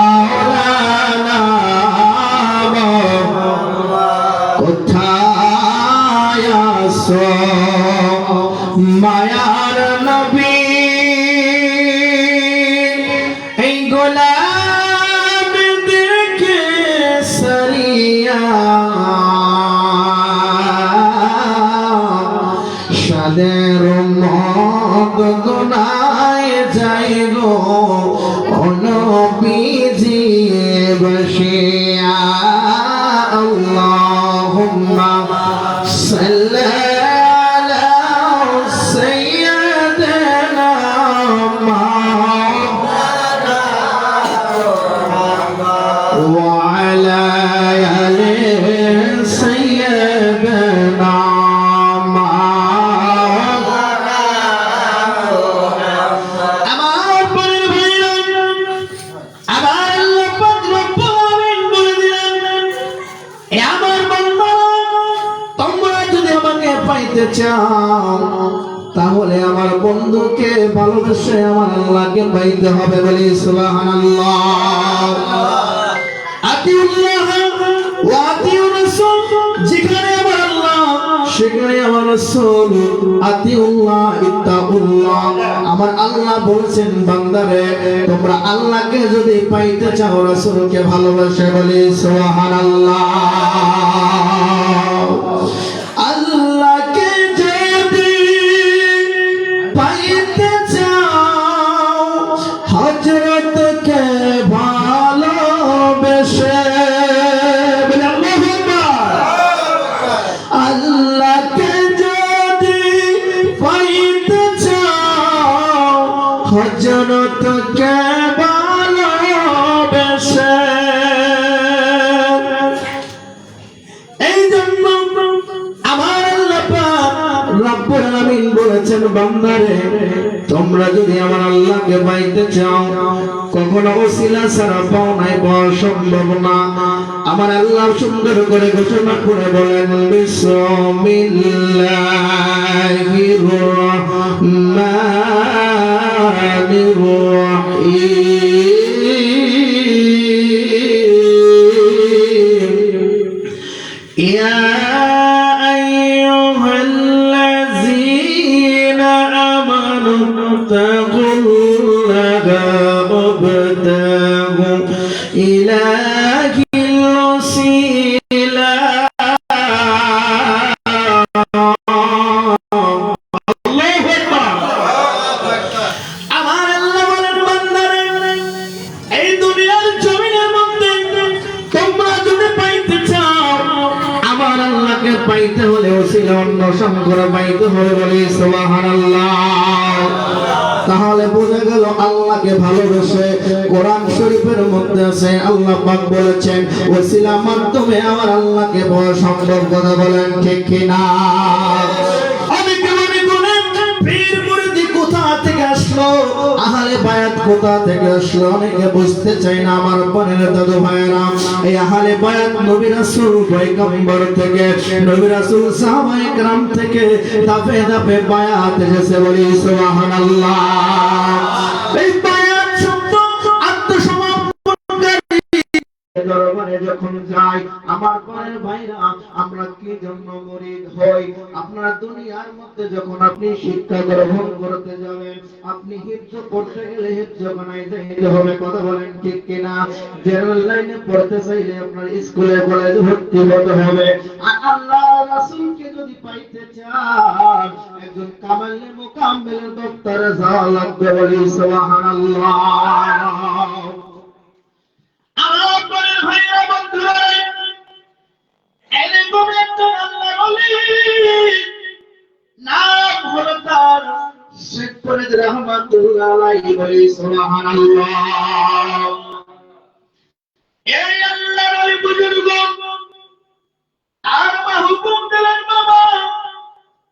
মাওলানা কোথায় আছো মায়ার নবী এই গোলামদেরকে সরিয়া সাদের মগ গুনায় যাই গো নবীজি বসিয়া আল্লাহুম্মা সাল্লি আলা সাইয়্যিদিনা মাওলানা ওয়া আলা আলি সাইয়্যিদিনা তাহলে আমার বন্ধুকে ভালোবেসে আমার আল্লাহকে পাইতে হবে বলি সুবহানাল্লাহ। আতিউল্লাহ ওয়া আতিউর রাসূল, যেখানে আমার আল্লাহ সেখানে আমার রাসূল। আতিউল্লাহ ইত্তাকুল্লাহ, আমার আল্লাহ বলছেন বান্দারে তোমরা আল্লাহকে যদি পাইতে চাও রাসূলকে ভালোবেসে বলি সুবহানাল্লাহ। হযরতকে ভালোবেসে আল্লাহকে যদি পাইতে চাও হযরতকে ভালোবেসে এই জন্য আমার আল্লাহ পাক রব্বুল আলামিন বলেছেন বান্দারে তোমরা যদি আমার আল্লাহকে পাইতে চাও কখনো ওসিলা ছাড়া পাও নাই পাওয়া সম্ভব না। আমার আল্লাহ সুন্দর করে ঘোষণা করে বলেন বিসমিল্লাহির রহমানির রহিম ইয়া পাইতে হলে ওসিলা অন্বেষণ করে পাইতে হবে বলি সুবহানাল্লাহ। তাহলে বোঝা গেল আল্লাহকে ভালোবেসে কোরআন শরীফের মধ্যে আছে আল্লাহ পাক বলেছেন ওসিলা মাধ্যমে আমার আল্লাহকে পাওয়া সম্ভব। কথা বলেন ঠিক কিনা? আহলে বায়াত কোথা থেকে আসলো অনেকে বুঝতে চাই না আমার বোনের দাদু ভাইরা। এই আহলে বায়াত নবী রাসূল পয়গম্বর থেকে নবী রাসূল সাহাবায়ে কেরাম থেকে ধাপে ধাপে বায়াত এসেছে বলি সুবহানাল্লাহ। এই বায়াত শব্দ আত্মসমর্পণকারী দরবারে যখন যাই আমার বোনের ভাইরা আমরা কি জন্য মুরিদ হই? আপনার দুনিয়ার মধ্যে যখন আপনি শিক্ষা গ্রহণ করতে যাবেন আপনি হিফজ পড়তে গেলে হিফজ বানাই দিতে হবে। কথা বলেন ঠিক কিনা? জেনারেল লাইনে পড়তে চাইলে আপনার স্কুলে কলেজে ভর্তি হতে হবে। আর আল্লাহ রাসূলকে যদি পাইতে চান একজন কামালে মুকাম্মেল দপ্তরে যাওয়া লাগবে বলি সুবহানাল্লাহ।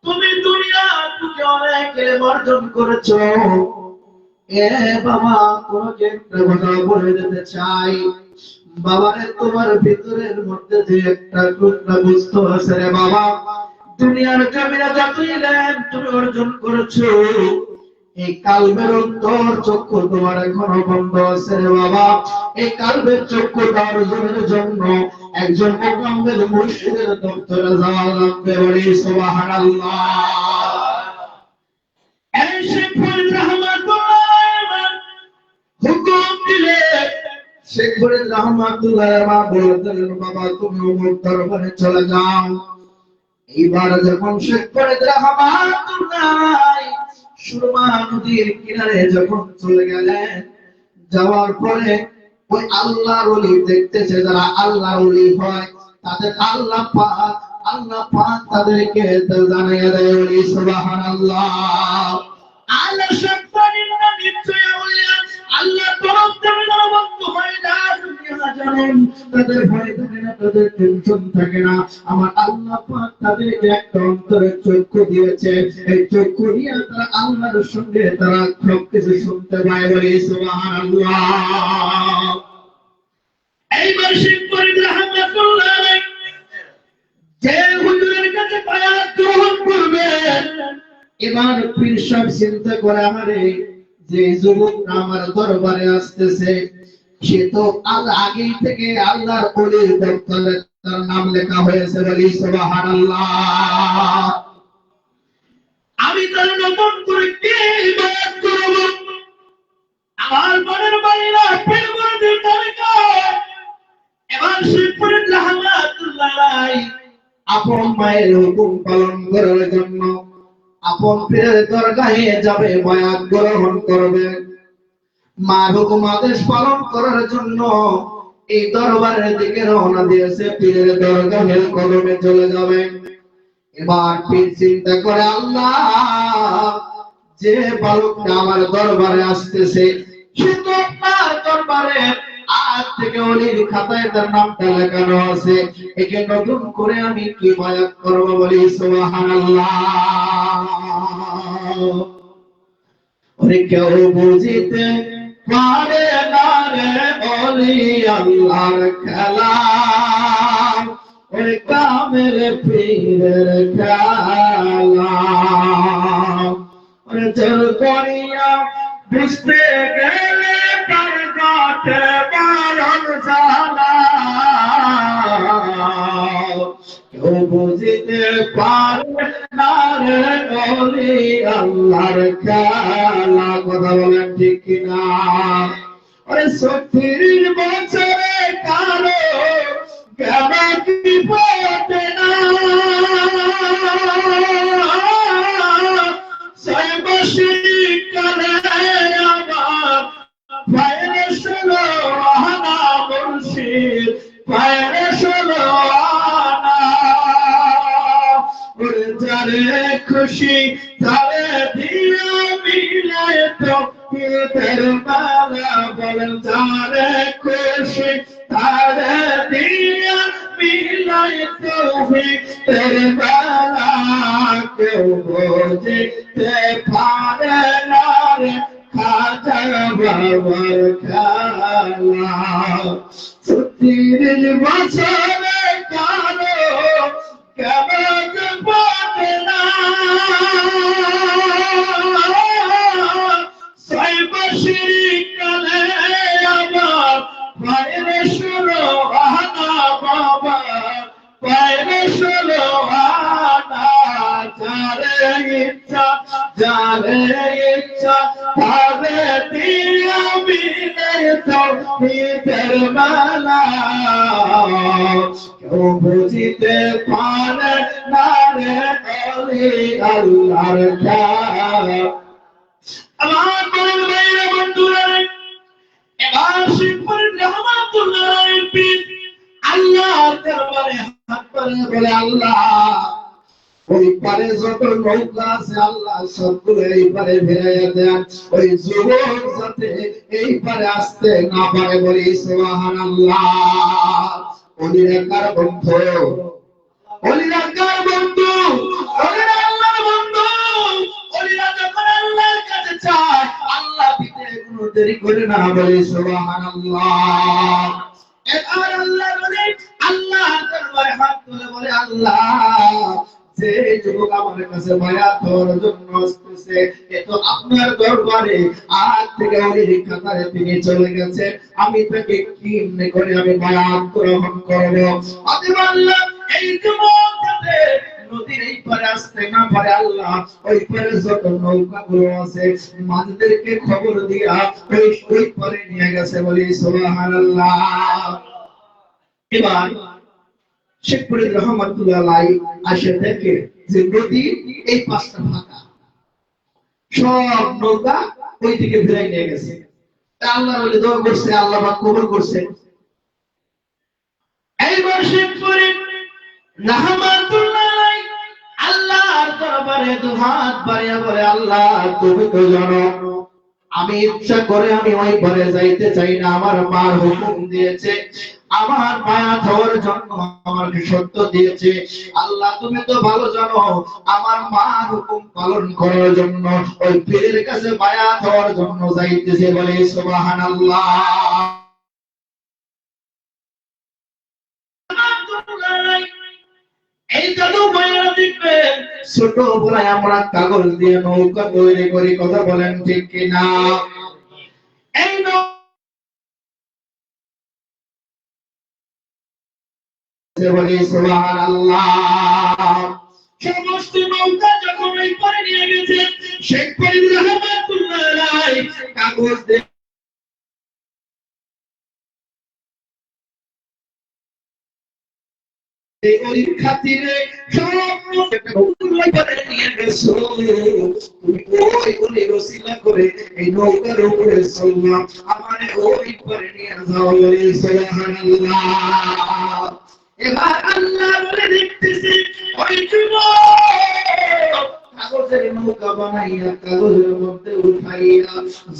তুমি দুনিয়া থেকে অনেক অর্জন করেছো। এ বাবা কোন একটা কথা বলে দিতে চাই বাবারে, তোমার ভিতরের মধ্যে যে একটা টুকরা বস্তু আছে রে বাবা, দুনিয়ার জমিনে যতই জ্ঞান তুমি অর্জন করেছো এই কালবের অন্তর চক্ষু তোমার এখনো বন্ধ আছে রে বাবা। এই কালবের চক্ষুটা অর্জনের জন্য একজন মোকাম্মেল মুর্শিদের দপ্তরে যাওয়া লাগবে। বলি সুবহানাল্লাহ। এই শেখ ফরিদ রহমাতুল্লাহ হুকুম দিলে, শেখ ফরিদ রহমাতুল্লাহ বলতেন, বাবা তুমি ওমর দরবারে চলে যাও। এইবার যখন শেখ ফরিদ রহমাতুল্লাহ সুরমা নদীর কিনারে যখন চলে গেলেন, যাওয়ার পরে ওই আল্লাহর ওলি দেখতেছে, যারা আল্লাহর ওলি হয় তাদের আল্লাহ পাক তাদেরকে জানিয়ে দেয়। বলি সুবহানাল্লাহ। আল্লাহ সত্তানির নিশ্চয় আউলিয়া আল্লাহ তরফ থেকে যারা বন্ধু হয়ে যায়, দুনিয়া জানেন তাদের ভয় থাকে না, তাদের টেনশন থাকে না। আমার আল্লাহ পাক তাদেরকে একটা অন্তরের চক্ষু দিয়েছে, এই চক্ষু নিয়ে তারা আল্লাহর সঙ্গে তারা সবকিছু শুনতে পায়। বলি সুবহানাল্লাহ। এইবার শেখ ফরিদ রহমাতুল্লাহ যে হুজুরের কাছে বায়াত গ্রহণ করবে, এবার পীর সাহেব চিন্তা করে, আমারে যে যুবকটা আমার দরবারে আসতেছে সে তো আগেই থেকে আল্লাহর ওলির দপ্তরে তার নাম লেখা হয়েছে। বলি সুবহানাল্লাহ। আমি তার নতুন করে কি বায়াত করব? আমার মনের বাইরে পীর মুরিদের তালিকা। এবার শেখ ফরিদ রহমাতুল্লাহ আপন মায়ের হুকুম পালন করার জন্য আপন পীরের দরগাহে যাবে, বায়াত গ্রহণ করবে। মার হুকুম আদেশ পালন করার জন্য এই দরবারের দিকে রওনা দিয়েছে, পীরের দরগাহের কদমে চলে যাবে। এবার পীর চিন্তা করে, আল্লাহ যে বালকটা আমার দরবারে আসতেছে সে তো আপনার দরবারে আজ থেকে ওলির খাতায় তার নামটা লেখানো আছে, একে নতুন করে আমি কি বায়াত করব? বলি সুবহানাল্লাহ। ওরে কেউ বুঝিতে পারে না রে ওলি আল্লাহর খেলা, ওরে কামের পীরের খেলা। ওরে জল করিয়া বুঝতে গেলে তার কাছে বারণ জানা, কেউ বুঝিতে পারে না রে ওলি আল্লাহর খেলা। কথা বলেন ঠিক কিনা? ওরে ৩৬ বছরে কারো কেন কি পড়ে না, কালে আমার বাইরে ষোলো আনা মুর্শিদ, বাইরে ষোলো আনা। ওরে যারে খুশি তারে দিয়া মিলায় তো পীরের মালা। বলেন যারে খুশি তারে দিয়া মিলায় তো পীরের মালা। কেউ বুঝিতে পারে না রে খাজা বাবার খেলা। ৩৬ বছরে কারো কেমন পাবে না, ছয়মাসি কালে আমার বাইরে ষোলো আনা বাবা, বাইরে ষোলো আনা। যারে ইচ্ছা তারে দিয়া বিনয় তৌহিদের মালা। কেউ বুঝিতে পারে না রে ওলি আল্লাহর খেলা। আমার বন্ধুরা বন্ধুরা, এবার শেখ ফরিদ রহমাতুল্লাহ আল্লাহর দরবারে হাত করে বলে, আল্লাহ ওই পারে যত নৌকা আছে আল্লাহ সবগুলো এই পারে ফিরাইয়া দেন, ওই যুবক যাতে এই পারে আসতে না পারে। বলি সুবহানাল্লাহ। ওলিরা কার বন্ধু? ওলিরা কার বন্ধু? ওলিরা আল্লাহর বন্ধু। ওলিরা যখন আল্লাহর কাছে চায় আল্লাহ দিতে কোনো দেরি করে না। বলি সুবহানাল্লাহ। এবার আল্লাহ বলে, আল্লাহর দরবারে হাত তুলে বলে, আল্লাহ যে যুবক আমার কাছে বায়াত হওয়ার জন্য আসতেছে, এ তো আপনার দরবারে আজ থেকে ওই কাতারে তিনি চলে গেছে, আমি তাকে কেমনে করে আমি বায়াত গ্রহণ করব? অতএব আল্লাহ এই যুবককে নদীর এই পারে আসতে না পারে, আল্লাহ ওই পারে যত নৌকাগুলো আছে মাঝদেরকে খবর দিয়া ওই পারে নিয়ে গেছে, বলি সুবহানাল্লাহ। এবার শেখ ফরিদ রহমাতুল্লাহ আলাইহি আসে দেখে যে নদী এই পাশটা ফাঁকা, সব নৌকা ওই দিকে ফিরাই নিয়ে গেছে। আল্লাহ বলে দোয়া করছে, আল্লাহ পাক কবুল করছে। এইবার শেখ ফরিদ রহমাতুল্লাহ আলাইহি আল্লাহর দরবারে দুহাত বাড়িয়ে বলে, আল্লাহ তুমি তো জানো আমি ইচ্ছা করে আমি ওই পারে যাইতে চাই না, আমার মার হুকুম দিয়েছে, আমার মায়া হওয়ার জন্য আমাকে সত্য দিয়েছে। আল্লাহ তুমি তো ভালো জানো আমার মার হুকুম পালন করার জন্য ওই পীরের কাছে মায়া হওয়ার জন্য যাইতেছে, বলে সুবহানাল্লাহ। এই জাদু মায়া দেখবে ছোট বলাই আমরা কাগজ দিয়ে নৌকা তৈরি করি, কথা বলেন ঠিক কিনা? এই বলে সুবহানাল্লাহ। সমস্ত নৌকা যখন ওই পারে নিয়ে গেছে, শেখ ফরিদ রহমাতুল্লাহ আলাইহি কাগজ দিয়ে ওই খাতিরে সব নৌকা পারে নিয়ে গেছো, ওই বলে রসিলা করে এই নৌকার উপরে চললাম, আমারে ওই পারে নিয়ে যাও, বলে সুবহানাল্লাহ। এবার আল্লাহ বলে দেখতেছে ওই যুবক কাগজের নৌকা বানাইয়া কাগজের মধ্যে উঠাইয়া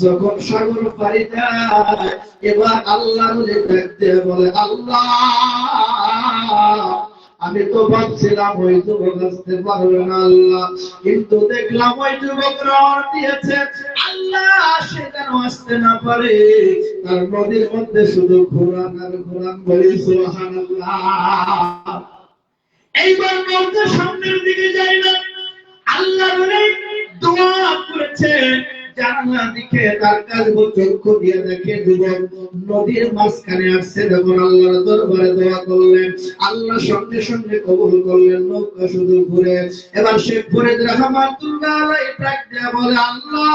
যখন সাগর পাড়ি দেয়, এবার আল্লাহ বলে দেখতে বলে, আল্লাহ আমি তো ভাবছিলাম ওই যুবক আসতে পারবে না আল্লাহ, কিন্তু দেখলাম ওই যুবক রওনা দিয়েছে, আল্লাহ সে যেন আসতে না পারে, তার নদীর মধ্যে শুধু ঘোরান আর ঘোরান, বলি সুবহানাল্লাহ। এইবার নৌকা সামনের দিকে যায় না, আল্লাহ বলে দোয়া করেছে, জানালা দিকে তার কাজে চক্ষু দিয়ে দেখে যুবক নদীর মাঝখানে আসছে, যখন আল্লাহর দরবারে দোয়া করলেন, আল্লাহ সঙ্গে সঙ্গে কবুল করলেন, নৌকা শুধু ঘুরে। এবার শেখ ফরিদ রহমাতুল্লাহ আলাইহি ডাক দিয়ে বলে, আল্লাহ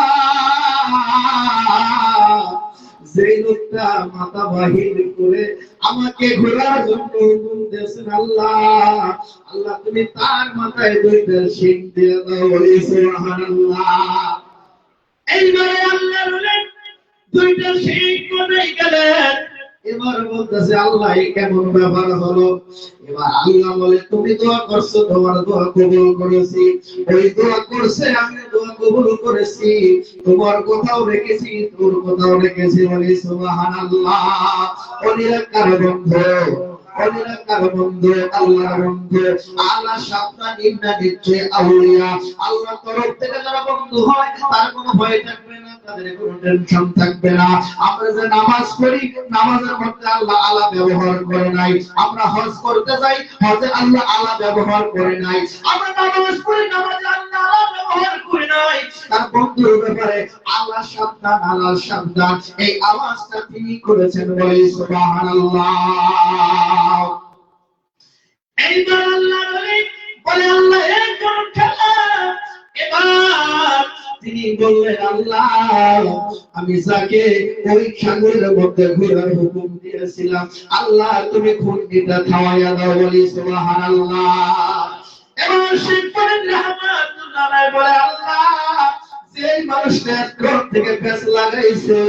যেই লোকটা মাথা বাহির করে আমাকে ঘোরার জন্য হুকুম দিয়েছেন, আল্লাহ আল্লাহ তুমি তার মাথায় দুইটা শিং দিয়ে দাও, বলি সুবহানাল্লাহ। এইবারে আল্লাহ বলেন দুইটা শিং কোথায় গেলেন? এবার বলতেছে আল্লাহ এই কেমন ব্যাপার হলো? এবার আল্লাহ বলে তুমি দোয়া করছো, তোমার দোয়া কবুল করেছি, ওই দোয়া করছে আমি দোয়া কবুল করেছি, তোমার কথাও রেখেছি তোর কথাও রেখেছি, বলি সুবহানাল্লাহ। অনিরাকার বন্ধু, অনিরাকার বন্ধু, আল্লাহর বন্ধু, আল্লাহ সাবধান ইন্না দিচ্ছে আউলিয়া, আল্লাহর তরফ থেকে যারা বন্ধু হয় তার কোনো ভয় থাকবে না, তাদের কোনো টেনশন থাকবে না। আমরা যে নামাজ পড়ি, নামাজের মধ্যে আল্লাহ আলা ব্যবহার করে নাই, আমরা হজ করতে যাই, হজে আল্লাহ আলা ব্যবহার করে নাই, আমরা নামাজ পড়ি, নামাজে আল্লাহ আলা ব্যবহার করে নাই। তার বন্ধুর ব্যাপারে আল্লাহ সাবধান, আল্লাহ সাবধান, এই আওয়াজটা তিনি করেছেন, বলে সুবহানাল্লাহ। এইবার আল্লাহ বলে আল্লাহ এক কোন খেলা। এবার তিনি বললেন, আল্লাহ আমি যাকে ওই সাগরের মধ্যে ঘোরার হুকুম দিয়েছিলাম, আল্লাহ তুমি খুঁটিটা থামাইয়া দাও, বলি সুবহানাল্লাহ। এবার শেখ ফরিদ রহমাতুল্লাহ আলাইহি বলে, আল্লাহ যেই মানুষটা ঘর থেকে পেছ লাগাইছে,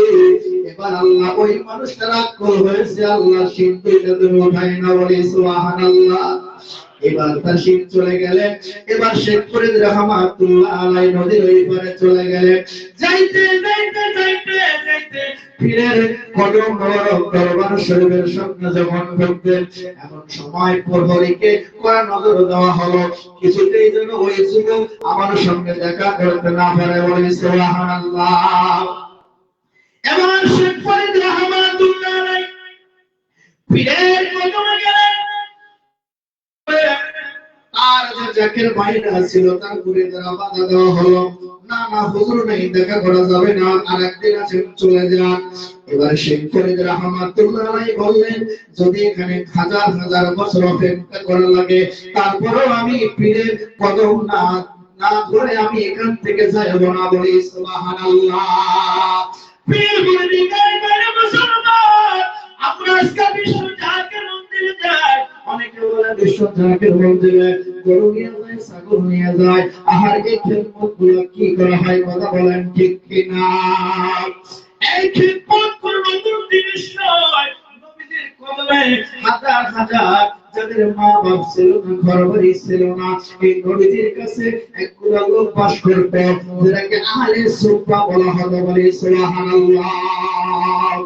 এবার আল্লাহ ওই মানুষটার আকল হয়েছে, আল্লাহ শিং দুইটা তুমি উঠাই না, বলি সুবহানাল্লাহ। এবার তার শিং চলে গেলেন। এবার শেখ ফরিদ রহমাতুল্লাহ আলাইহি নদীর ওই পারে চলে গেলেন। যাইতে যাইতে যাইতে যাইতে পীরের কদম মোবারক দরবার শরীফের সামনে যখন ঢুকতেন, এমন সময় প্রহরীকে কড়া নজর দেওয়া হলো, কিছুতেই যেন ওই যুবক আমার সঙ্গে দেখা করতে না পারে, বলি সুবহানাল্লাহ। এবার শেখ ফরিদ রহমাতুল্লাহ আলাইহি পীরের কদমে গেলেন, তার যে জাকের বাইরে ছিল তারপরে তারা বাধা দেওয়া হলো, না না হুজুর নেই, দেখা করা যাবে না, আর একদিন আছেন চলে যান। এবার শেখ ফরিদ রাহমাতুল্লাহ আলাইহি বললেন, যদি এখানে হাজার হাজার বছর অপেক্ষা করা লাগে তারপরেও আমি পীরের কদম না না ধরে আমি এখান থেকে যাব না। বলি সুবহানাল্লাহ। পীর মুরিদের করে মুসলমান আমরা আজকে বিশ্ব জাকের মন্দিরে যাই, অনেকে বলে বিশ্ব জাকের মন্দিরে গরু নিয়ে যায়, ছাগল নিয়ে যায়, আহার এই খেদমতগুলো কি করা হয়, কথা বলেন ঠিক কিনা? এই খেদমত করব মন্দিরের নয়, নবীজির কদমে হাজার হাজার যাদের মা বাপ ছিল না, ঘর বাড়ি ছিল না, এই নবীজির কাছে একগুলো লোক বাস করত, যাদেরকে আহলে সুফা বলা হতো। বলি সুবহানাল্লাহ।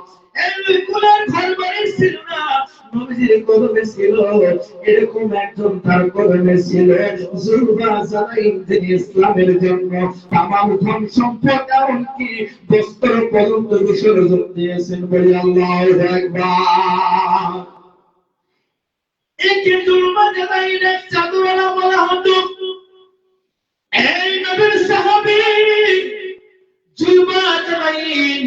এই লোকগুলোর ঘর বাড়ি ছিল না, নবীজির কদমে ছিল, এরকম একজন তার কদমে ছিল যুলকারনাইন, যিনি ইসলামের জন্য তামাম ধন সম্পদ এমনকি বস্ত্র পর্যন্ত বিসর্জন দিয়েছেন। বলি আল্লাহু আকবার। একে যুলকারনাইনের চাদরওয়ালা বলা হতো। এই নবীর সাহাবী যুলকারনাইন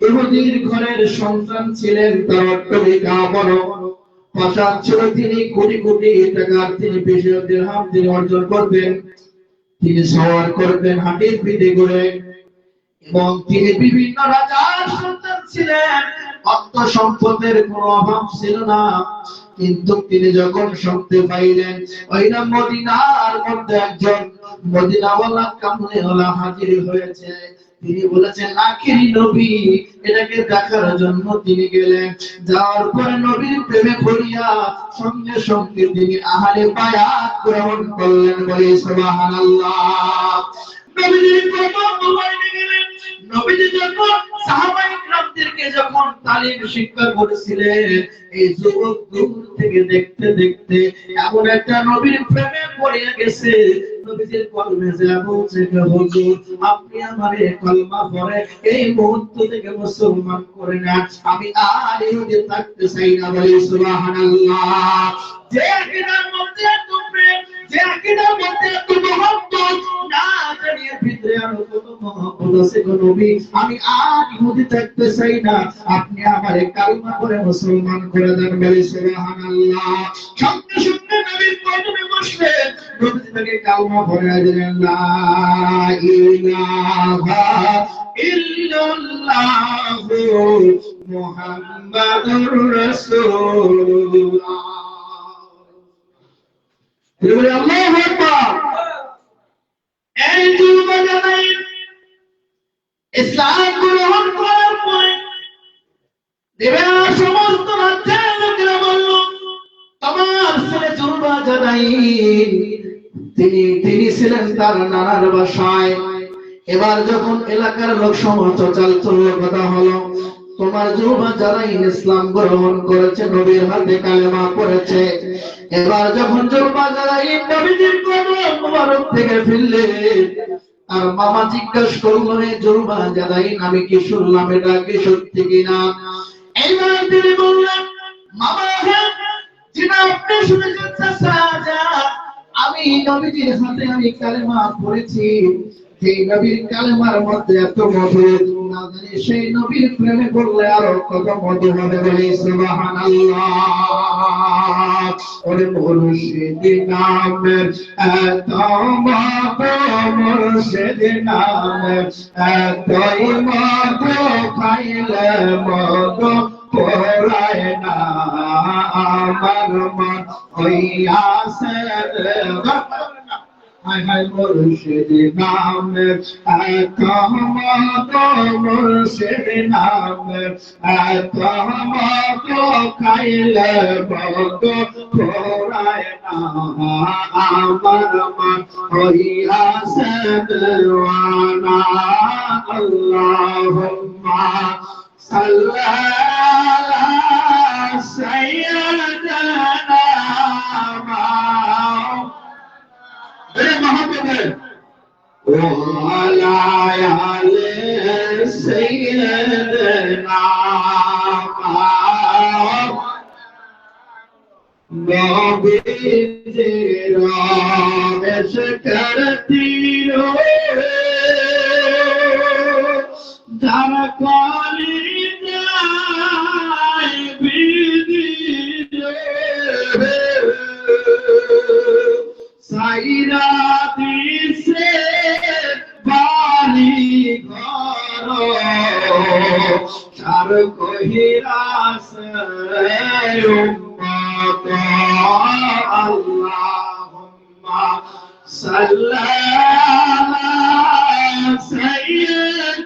ইহুদির ঘরের সন্তান ছিলেন, তার অট্টালিকা বড় প্রাসাদ ছিল, তিনি কোটি কোটি টাকার তিনি বিশাল দিরহাম তিনি অর্জন করবেন, তিনি সওয়ার করবেন হাঁটির পিঠে করে, এবং তিনি বিভিন্ন রাজার সন্তান ছিলেন, অর্থ সম্পদের কোনো অভাব ছিল না। কিন্তু তিনি যখন শুনতে পাইলেন ওই না মদিনার মধ্যে একজন মদিনাওয়ালা কামলিওয়ালা হাজির হয়েছে, তিনি বলেছেন আখিরি নবী, এটাকে দেখার জন্য তিনি গেলেন। যাওয়ার পরে নবীর প্রেমে পড়িয়া সঙ্গে সঙ্গে তিনি আহলে বায়াত গ্রহণ করলেন। বলি সুবহানাল্লাহ। নবীজির প্রথম মোবাইলে গেলেন, নবীজি যখন সাহাবায়ে কিরামদেরকে যখন তালিম শিক্ষা করেছিলেন, এই যুবক দূর থেকে দেখতে দেখতে এমন একটা নবীর প্রেমে পড়ে গেছে, নবীজির কলমে যা বলছে, হুজুর আপনি আমারে কলমা পড়ে এই মুহূর্ত থেকে মুসলমান করে নেন, আমি আর ইহুদি থাকতে চাই না। বলি সুবহানাল্লাহ। যে আকীদার মধ্যে এত প্রেম, যে আকীদার মধ্যে এত মহব্বত, না জানিয়ে ভিতরে আরো কত মহব্বত আছে গো নবী, আমি আর ইহুদি থাকতে চাই না, আপনি আমারে কালমা করে মুসলমান করে দেন। বলি সুবহানাল্লাহ। সঙ্গে সঙ্গে নবীর কদমে বসলেন, নবী তাকে কালমা পড়ে দিলেন, লা ইলাহা ইল্লাল্লাহু মুহাম্মাদুর রাসূলুল্লাহ। বলি আল্লাহু আকবার। এই যুবকদের ইসলাম গ্রহণ করার পরে দেবের সমস্ত রাজ্যের লোকেরা বলল, তোমার ছেলে যুবকদের তিনি ছিলেন তার নানার বাসায়। এবার যখন এলাকার লোক সমস্ত চাল চলল, কথা হলো তোমার যুবক যারা ইসলাম গ্রহণ করেছে, নবীর হাতে কালেমা পড়েছে, এবার যখন যুবক যারা নবীজির কদম মোবারক থেকে ফিরলে, আর মামা জিজ্ঞাসা করলো, এই যুবক যারা আমি কি শুনলাম এটা কি সত্যি কিনা? এইবার তিনি বললেন, মামা হ্যাঁ, যেটা আপনি শুনেছেন চাচা, আমি নবীজির হাতে আমি কালেমা পড়েছি, সেই নবীর কালেমার মধ্যে এত মধু, না জানি সেই নবীর প্রেমে পড়লে আরো কত মধু হবে। বলি সুবহানাল্লাহ। ওরে মুর্শিদ নামে এত মধু, মুর্শিদ নামে এতই মধু, খাইলে মধু পড়ায় না আমার মন হইয়াছে। হায় হায় মুর্শিদ নামে এত মধু, মুর্শিদ নামে এত মধু, খাইলে মধু পড়ায় না আমার মন হইয়াছে দেওয়ানা। আল্লাহুম্মা সাল্লি আলা সাইয়্যিদিনা وعلى آل سيدنا নবীজিরা এসে করতির যারা কলি যায় বিধি সাইরা দিছে বাড়ি ঘর চার কহিরাছে উম্মত আল্লাহুম্মা সাল্লি আলা সাইয়্যিদ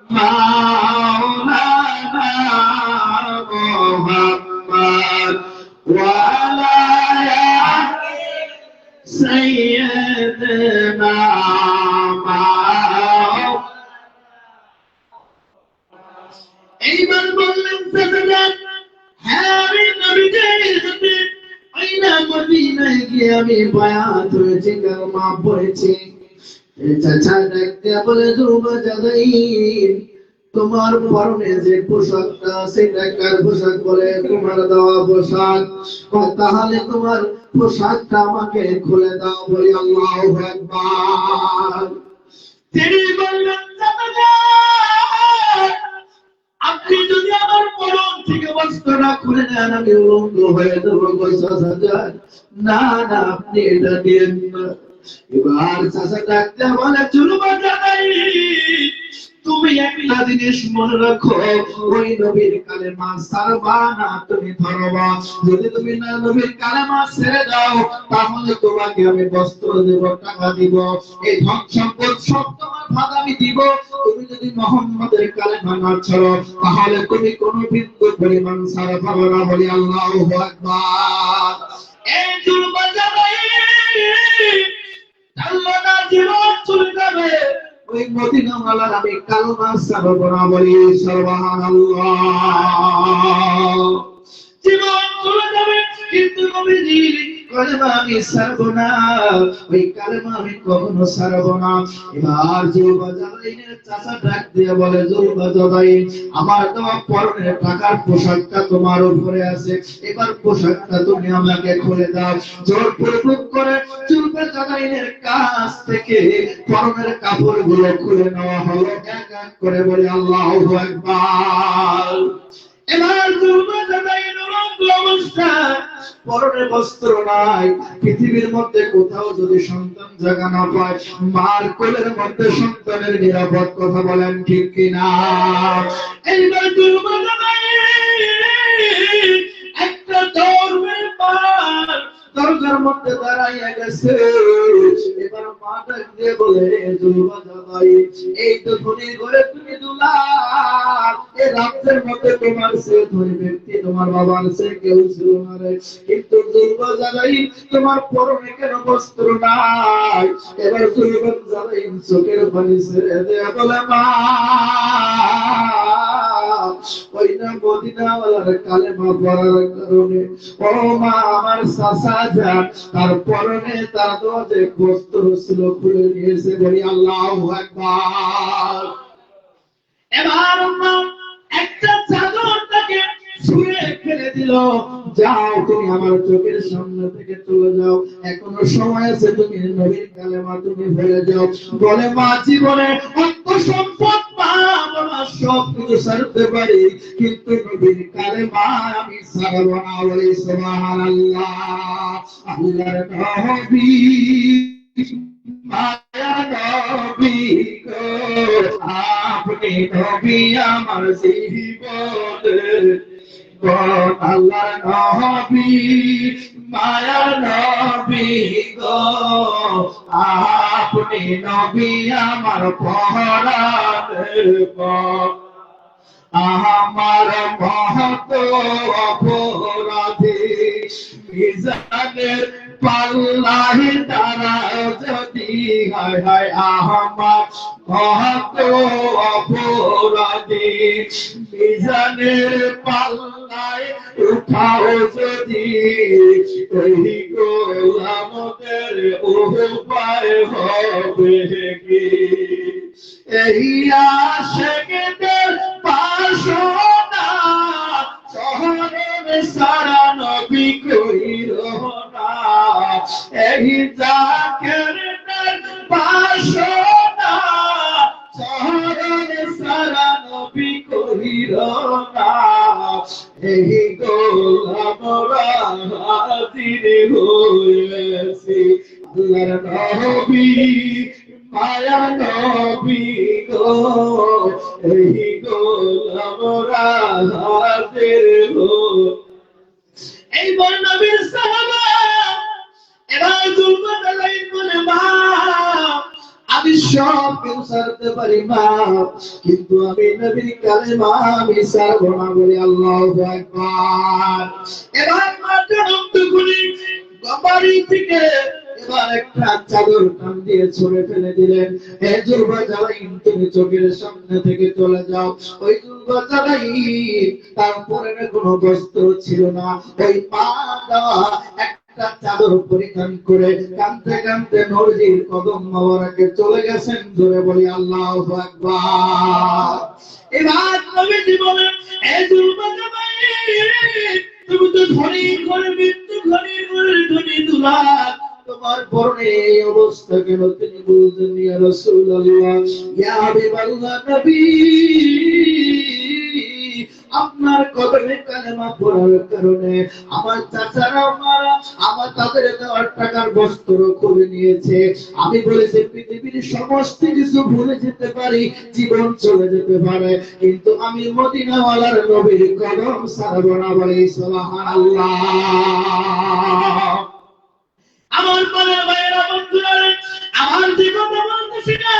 মাওলানা মুহাম্মদ ওয়া আলা سيدنا এইবার বললেন সাজাদ হ্যাঁ আমি নবীজির সাথে আইনা মদিনায় গিয়ে আমি বায়াত হয়েছি কালমা পড়েছি চাচা দেখতে বলে দুবা জাদাই তোমার পরনে যে পোশাকটা সেটা কার পোশাক বলে তোমার দেওয়া পোশাক তাহলে তোমার পোশাকটা আমাকে খুলে দাও বলি আল্লাহু আকবার তিনি বললেন আপনি যদি আমার পরন থেকে বস্ত্রটা খুলে নেন আমি উলঙ্গ হয়ে দেবো না না আপনি এটা দিন না এবার চাচা ডাকতে বলে চুলবা জানাই তুমি একটা জিনিস মনে রাখো ওই নবীর কালেমা সারবা না তুমি ধরবা যদি তুমি না নবীর কালেমা ছেড়ে দাও তাহলে তোমাকে আমি বস্ত্র দেব টাকা দিব এই ধন সম্পদ সব তোমার ভাগ আমি দিব তুমি যদি মুহাম্মাদের কালেমা না ছাড়ো তাহলে তুমি কোনো বিন্দু পরিমাণ ছাড়া পাবে না বলি আল্লাহু আকবার এই জুলবা জানাই আল্লাহ না জীবন চলে যাবে ওই মদিনা ওয়ালার আমি কালমা সারব না বলি সুবহানাল্লাহ জীবন চলে যাবে কিন্তু নবীজি কালেমা আমি সারব না ওই কালেমা আমি কখনো সারব না এবার জুলবাজারাইনের চাচা ডাক দিয়ে বলে জুলবাজারাইন আমার দেওয়া পরনের টাকার পোশাকটা তোমার উপরে আছে এবার পোশাকটা তুমি আমাকে খুলে দাও জোরপূর্বক করে জুলবাজারাইনের কাছ থেকে পরনের কাপড়গুলো খুলে নেওয়া হলো এক এক করে বলে আল্লাহু আকবার এবার জুলবাজারাইন অবস্থা পরনে বস্ত্র নাই পৃথিবীর মধ্যে কোথাও যদি সন্তান জায়গা না পায় মার কোলের মধ্যে সন্তানের নিরাপদ কথা বলেন ঠিক কিনা এইবার একটা ধর্মের পার দরজার মধ্যে দাঁড়াইয়া গেছে এবার মা ডাক দিয়ে বলে জুলবাজারাই এই তো ধনী ঘরে তুমি দুলাল এই রাজ্যের মধ্যে তোমার সে ধনী ব্যক্তি তোমার বাবার সে কেউ ছিল না রে কিন্তু জুলবাজারাই তোমার পরনে কেন বস্ত্র নাই এবার জুলবাজারাই চোখের পানি ছেড়ে দেয়া বলে মা ওই না মদিনা ওয়ালার কালেমা পড়ার কারণে ও মা আমার চাচা যান তার পরনে তার যে বস্ত্র ছিল খুলে নিয়েছে বলি আল্লাহু আকবার এবার মা একটা চাদরটাকে ছুঁড়ে ফেলে দিল যাও তুমি আমার চোখের সামনে থেকে চলে যাও এখনো সময় আছে তুমি নবীর কালেমা তুমি ফেলে যাও বলে মা জীবনে অর্থ সম্পদ বাবা সব কিছু ছাড়তে পারি কিন্তু নবীর কালেমা আমি ছাড়ব না বলি সুবহানাল্লাহ আল্লাহর নবী মায়া নবী গো আপনি নবী আমার জীবন আল্লাহর নবী মায়া নবী গো আপনি নবী আমার পরাণের পর আমার মহত অপরাধী মিজানের পাল্লায় তারা যদি হায় হায় আমার মহত অপরাধী মিজানের পাল্লায় উঠাও যদি এই গোলামদের উপায় হবে কি এই আশিকদের পাশনা শহরের সারানো এই জাকের বাসনা চরণ সারা নবী কহিল না এই গোলাম হাজির হয়েছি আল্লাহর নবী মায়া নবী গো এই গোলাম হাজির এই বড় নবীর সাহাবা এবার জুলকারনাইন বলে মা আমি সব কিছু ছাড়তে পারি মা কিন্তু আমি নবীর কালেমা আমি ছাড়ব না বলে আল্লাহু আকবার। এবার মা জনম করে বাড়ি থেকে এবার একটা চাদর টান দিয়ে ছড়ে ফেলে দিলেন। হে জুলকারনাইন তুমি চোখের সামনে থেকে চলে যাও। ওই জুলকারনাইন তার পরনে কোনো বস্ত্র ছিল না, ওই পা দেওয়া চাদর পরিধান করে কাঁদতে কাঁদতে নবীজির কদম মোবারকে চলে গেছেন। জোরে বলি আল্লাহু আকবার। এবার নবীজি বলেন এ জুলকারনাইন তুমি তো ধনী করে মৃত্যু ধনী করে ধনী দুলা তোমার পরনে এই অবস্থা কেন? তিনি বলছেন ইয়া রাসূলুল্লাহ ইয়া হাবিবাল্লাহ নবী আপনার কদমে কালেমা পড়ার কারণে আমার চাচারা মারা আমার তাদের দেওয়ার টাকার বস্ত্র করে নিয়েছে। আমি বলেছি পৃথিবীর সমস্ত কিছু ভুলে যেতে পারি, জীবন চলে যেতে পারে, কিন্তু আমি মদিনাওয়ালার নবীর কদম ছাড়ব না বলি সুবহানাল্লাহ। আমার পরে ভাইরা বন্ধুরা আমার যে কথা বলতেছি না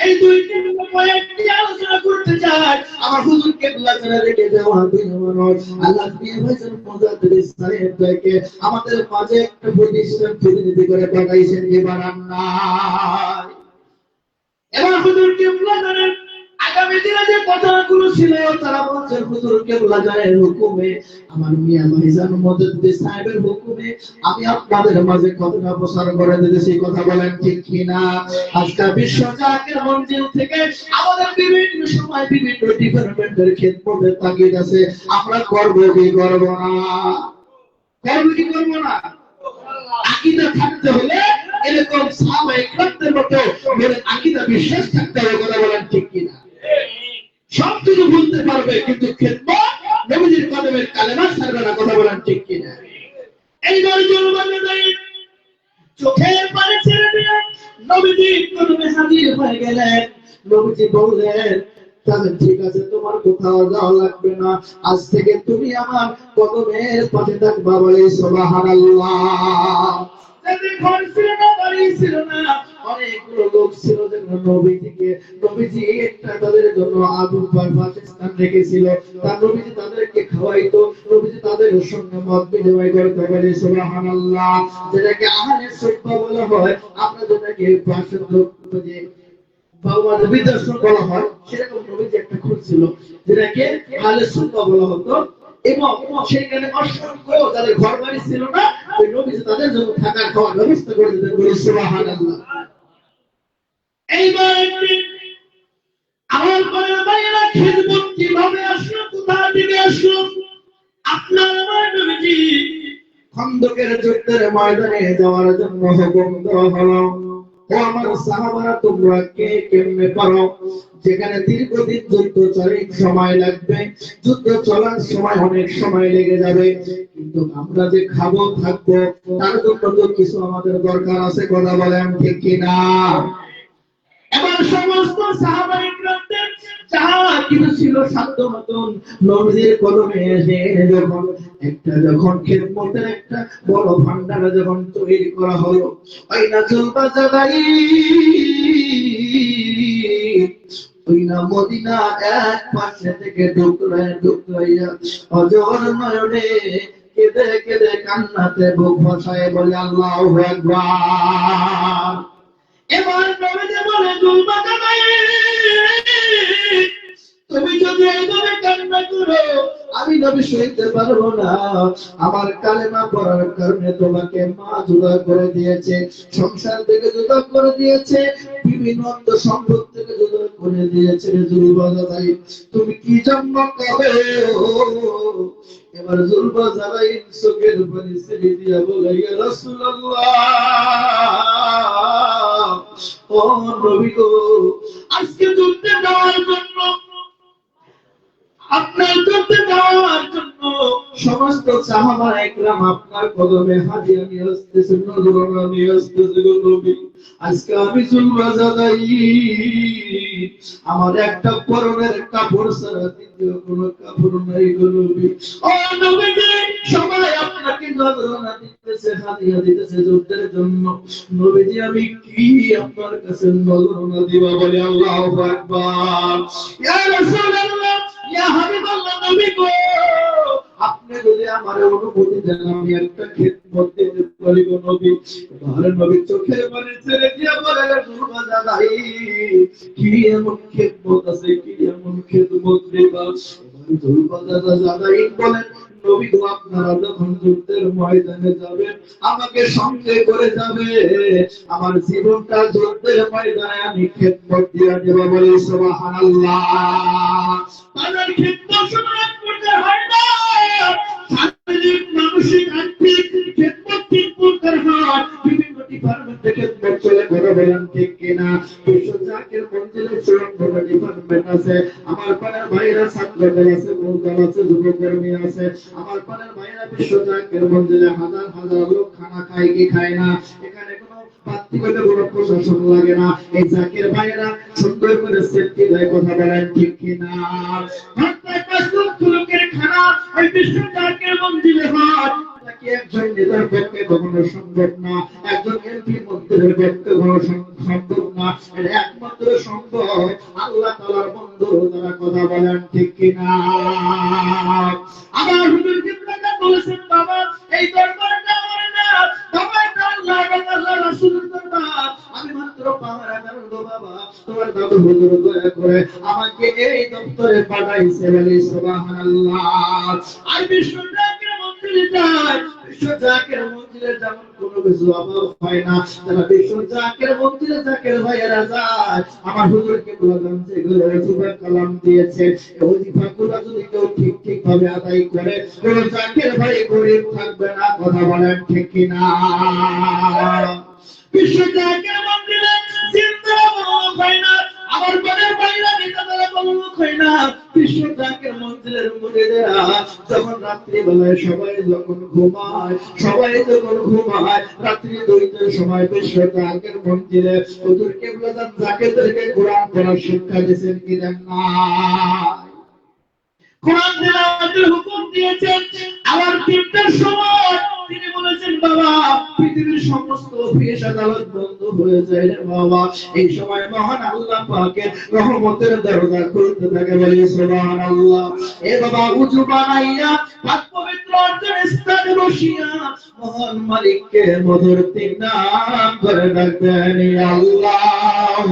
এই দুই তিন কয়েকটি আলোচনা করতে চাই। আমার হুজুর কেবলা করে রেখে যাওয়া বিনমন আল্লাহ দিয়ে ভাইজান মুজাদ্দিদ সাহেব থেকে আমাদের মাঝে একটা প্রতিষ্ঠান প্রতিনিধি করে পাঠাইছেন এবার নাই। এবার হুজুর কেবলা করে আগামী দিনে যে কথাগুলো ছিল তারা বলছেন হুজুর কেবলা জানের হুকুমে আমার মিয়া ভাইজান মুজাদ্দিদ সাহেবের হুকুমে আমি আপনাদের মাঝে কথাটা প্রচার করে দিতেছি। কথা বলেন ঠিক কিনা? আজকে বিশ্ব জাকের মঞ্জিল থেকে আমাদের বিভিন্ন সময় বিভিন্ন ডিপার্টমেন্টের খেদমতের তাগিদ আছে। আমরা করব কি করব না? করব কি করব না? আকীদা থাকতে হলে এরকম সাহাবায়ে কেরামদের মতো আকীদা বিশ্বাস থাকতে হবে। কথা বলেন ঠিক কিনা? সব কিছু বলতে পারবে কিন্তু খেদমত নবীজির কদমের কালেমা ছাড়বে না। কথা বলেন ঠিক কিনা? এইবার জুলকারনাইন চোখের পানি ছেড়ে দিয়ে নবীজির কদমে হাজির হয়ে গেলেন। নবীজি বললেন তাহলে ঠিক আছে, তোমার কোথাও যাওয়া লাগবে না, আজ থেকে তুমি আমার কদমের পাশে থাকবা বলে সুবহানাল্লাহ। ঘর ছিল না, বাড়ি ছিল না, অনেকগুলো লোক ছিল নবীজি একটা তাদের জন্য আগুন বাসস্থান রেখেছিল। তার নবীজি তাদেরকে খাওয়াইতো, নবীজি তাদের সঙ্গে মত বিনিময় করতে পারে সুবহানাল্লাহ। যেটাকে আহলে সুফা বলা হয়, আমরা যেটাকে যে বাবার বিদর্শন বলা হয়, সেরকম নবীজি একটা খুঁজছিল যেটাকে আহলে সুফা বলা হতো। এবং সেখানে অসংখ্য যাদের ঘর বাড়ি ছিল না ওই নবীজি তাদের জন্য থাকার খাওয়ার ব্যবস্থা করে দিতেন বলে সুবহানাল্লাহ। এইবার আমার পরে ভাইরা খিদমত কিভাবে আসলো, কোথা থেকে আসলো? আপনার আমার নবীজি খন্দকের যুদ্ধের ময়দানে যাওয়ার জন্য হুকুম দেওয়া হলো। ও আমার সাহাবারা তোমরা কে কেমনে পারো? যেখানে দীর্ঘদিন যুদ্ধ চলে সময় লাগবে, যুদ্ধ চলার সময় অনেক সময় লেগে যাবে, কিন্তু আমরা যে খাবো থাকবো তার জন্য তো কিছু আমাদের দরকার আছে। কথা বলেন ঠিক কিনা? এবার সমস্ত সাহাবায়ে কেরামদের যাহা কিছু ছিল সাধ্য মতন নবীজির কদমে এসে যখন খেদমতের একটা বড় ভান্ডার যখন তৈরি করা হলো, ওই না মদিনা এক পাশে থেকে ঢুকরাইয়া অজর নয়নে কেঁদে কেঁদে কান্নাতে বুক ভাসায় বলে আল্লাহু আকবার। এবার নবীজি বলে জুলকারনাইন তুমি যদি এইভাবে কান্না করো আমি নবী সইতে পারবো না। আমার কালেমা পড়ার কারণে তোমাকে মা জুদা করে দিয়েছে, সংসার থেকে জুদা করে দিয়েছে, বিভিন্ন অর্থ সম্পদ থেকে জুদা করে দিয়েছে। জুলবাজাই তুমি কি জন্য কবে? এবার জুলবাজাই চোখের পানি ছেড়ে দিয়া বলে ইয়া রাসূলুল্লাহ, ও নবী গো, আজকে যুদ্ধে যাওয়ার জন্য, আপনার যুদ্ধে যাওয়ার জন্য সমস্ত সাহাবা একরাম আপনার কদমে হাজিরা নিয়ে আসতেছে, নজরানা নিয়ে আসতেছে গো নবী। আজকে আমি জুলবাজাই আমার একটা পরনের কাপড় ছাড়া দ্বিতীয় কোনো কাপড় নাই গো নবী। ও নবীজি, সবাই আপনাকে নজরানা দিতেছে, হাদিয়া দিতেছে যুদ্ধের জন্য। নবীজি আমি কি আপনার কাছে নজরানা দিবা? বলে আল্লাহু আকবার। ইয়া রাসূলুল্লাহ, ইয়া হাবিবাল্লাহ, নবী গো, আপনি যদি আমার অনুমতি দেন আমি একটা খিদমত দিতে পারি গো নবী। আমার নবী চোখের পানি ছেড়ে দিয়া বলে জুলবাজাই কি এমন খিদমত আছে, কি এমন খিদমত দিবা? জুলবাজাই বলেন নবী গো, আপনারা যখন যুদ্ধের ময়দানে যাবেন আমাকে সঙ্গে করে যাবে, আমার জীবনটা যুদ্ধের ময়দানে আমি খিদমত দিয়া দেব। বলে সুবহানাল্লাহ। তাদের খিদমত শুধু করতে হয় না, শারীরিক মানসিক আর্থিক খিদমত তিন প্রকার হয়। বিভিন্ন ডিপার্টমেন্ট থেকে খিদমত চলে, কথা বলেন ঠিক কিনা? বিশ্ব জাকের মঞ্জিলে 54টা ডিপার্টমেন্ট আছে। আমার পাড়ার ভাইরা ছাত্রদল আছে, মূলদল আছে, যুবকর্মী আছে। আমার পাড়ার ভাইরা বিশ্ব জাকের মঞ্জিলে হাজার হাজার লোক খানা খায় কি খায় না, এখানে কোনো পাত্রিকতে কোনো প্রশাসন লাগে না। এই জাকের ভাইরা সুন্দর করে সেফটি দেয়, কথা বলেন ঠিক কিনা? ঘন্টায় 5 লক্ষ লোকের খানা এই বিশ্ব জাকের মঞ্জিলে হয়। একজন নেতার পক্ষে কখনো সম্ভব না, একজন এমপি মন্ত্রীর পক্ষে কখনো সম্ভব না। এটা একমাত্র সম্ভব আল্লাহ তাআলার বন্ধু যারা, কথা বলেন ঠিক কিনা? আমার হুজুর কিবলা বলেছেন, বাবা এই দরবারটা আমার না, বাবা এটা আল্লাহ এবং আল্লাহ রাসূলের দরবার। আমি মাত্র পাহারা করব বাবা, তোমার দাদু হুজুর দয়া করে আমাকে এই দপ্তরে পাঠাইছে। বলি সুবহানাল্লাহ। আর বিশ্ব জাকের মন্দিরে যায়, বিশ্ব জাকের মন্দিরে যেমন কোনো কিছু অভাব হয় না, যারা বিশ্ব জাকের মন্দিরে জাকের ভাইয়েরা যায়, আমার হুজুরকে বললাম যেগুলো ওজিফা কালাম দিয়েছে, এই ওজিফাগুলো যদি কেউ ঠিক ঠিক ভাবে আদায় করে, কোন জাকের ভাই গরিব থাকবে না, কথা বলেন ঠিক কিনা? বিশ্ব জাকের মন্দিরে চিন্তা হয় না, আমার ঘরের বাইরে নেতারা বলুক হয় না। বিশ্ব জাকের মন্দিরের মুরিদেরা যখন রাত্রি বেলায় সবাই যখন ঘুমায়, সবাই যখন ঘুমায়, রাত্রি 2টার সময় বিশ্ব জাকের মন্দিরে হুজুর কিবলা জাকেরদেরকে কোরআন পড়ার শিক্ষা দিয়েছেন কি দেন না? কোরআন তেলাওয়াতের হুকুম দিয়েছেন। আবার 3টার সময় তিনি বলেছেন, বাবা পৃথিবীর সমস্ত অফিস আদালত বন্ধ হয়ে যায় রে বাবা। এই সময় মহান আল্লাহ পাকের রহমতের দরজা খুলতে থাকে। বলি সুবহানাল্লাহ। এ বাবা উযু বানাইয়া পাক পবিত্র অর্জন স্থানে বসিয়া মহান মালিককে মধুর তিন নাম করে ডাকতেন, আল্লাহ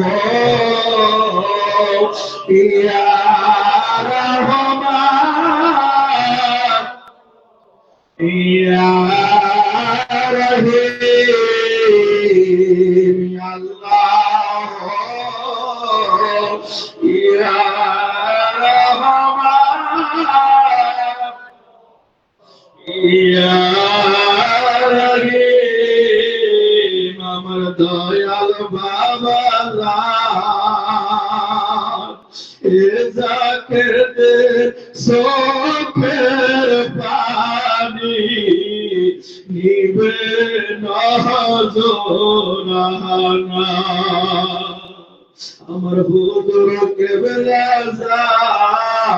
ইয়া রহমান ইয়া রহিম, আল্লাহ ইয়া রহমান ইয়া রহিম। আমার দয়াল বাবা এ জাকেরদের চোখের পানি নিবে না জোরানা, আমার হুজুর কিবলা জান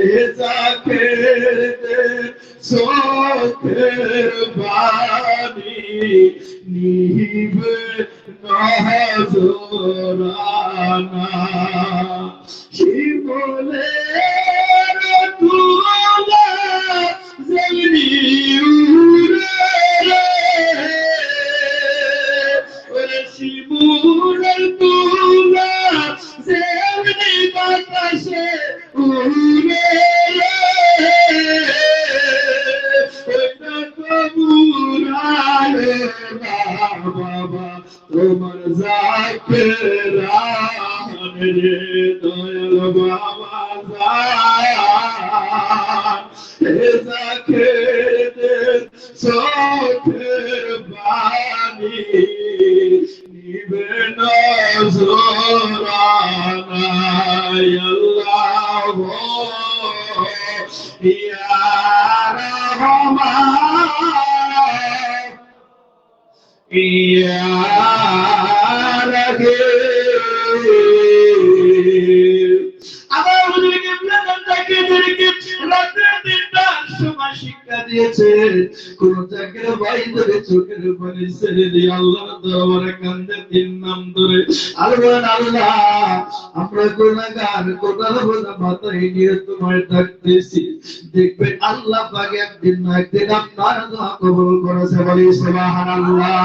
এ জাকেরদের চোখের পানি নিবে না জোরানা। শিমুলের তুলা যেমনি উড়ে রে, শিমুলের তুলা যেমনি চোখের পানি নিবে নজরানায় আল্লাহ ইয়া রহমান ইয়া রাহিম। আবার হুজুরকে রাতে দিনটা সময় শিক্ষা দিয়েছে, কোন জায়গায় বাইরে চোখের পানি ছেড়ে দিয়ে আল্লাহর দরবারে কান্দে 3 নাম ধরে আল্লাহ আল্লাহ আমরা গুনাহগার কোটাল বোঝা মাথায় নিয়ে তোমায় ডাকতেছি, দেখবেন আল্লাহ পাক একদিন না একদিন আপনার দোয়া কবুল করেছে, বলি সুবহানাল্লাহ।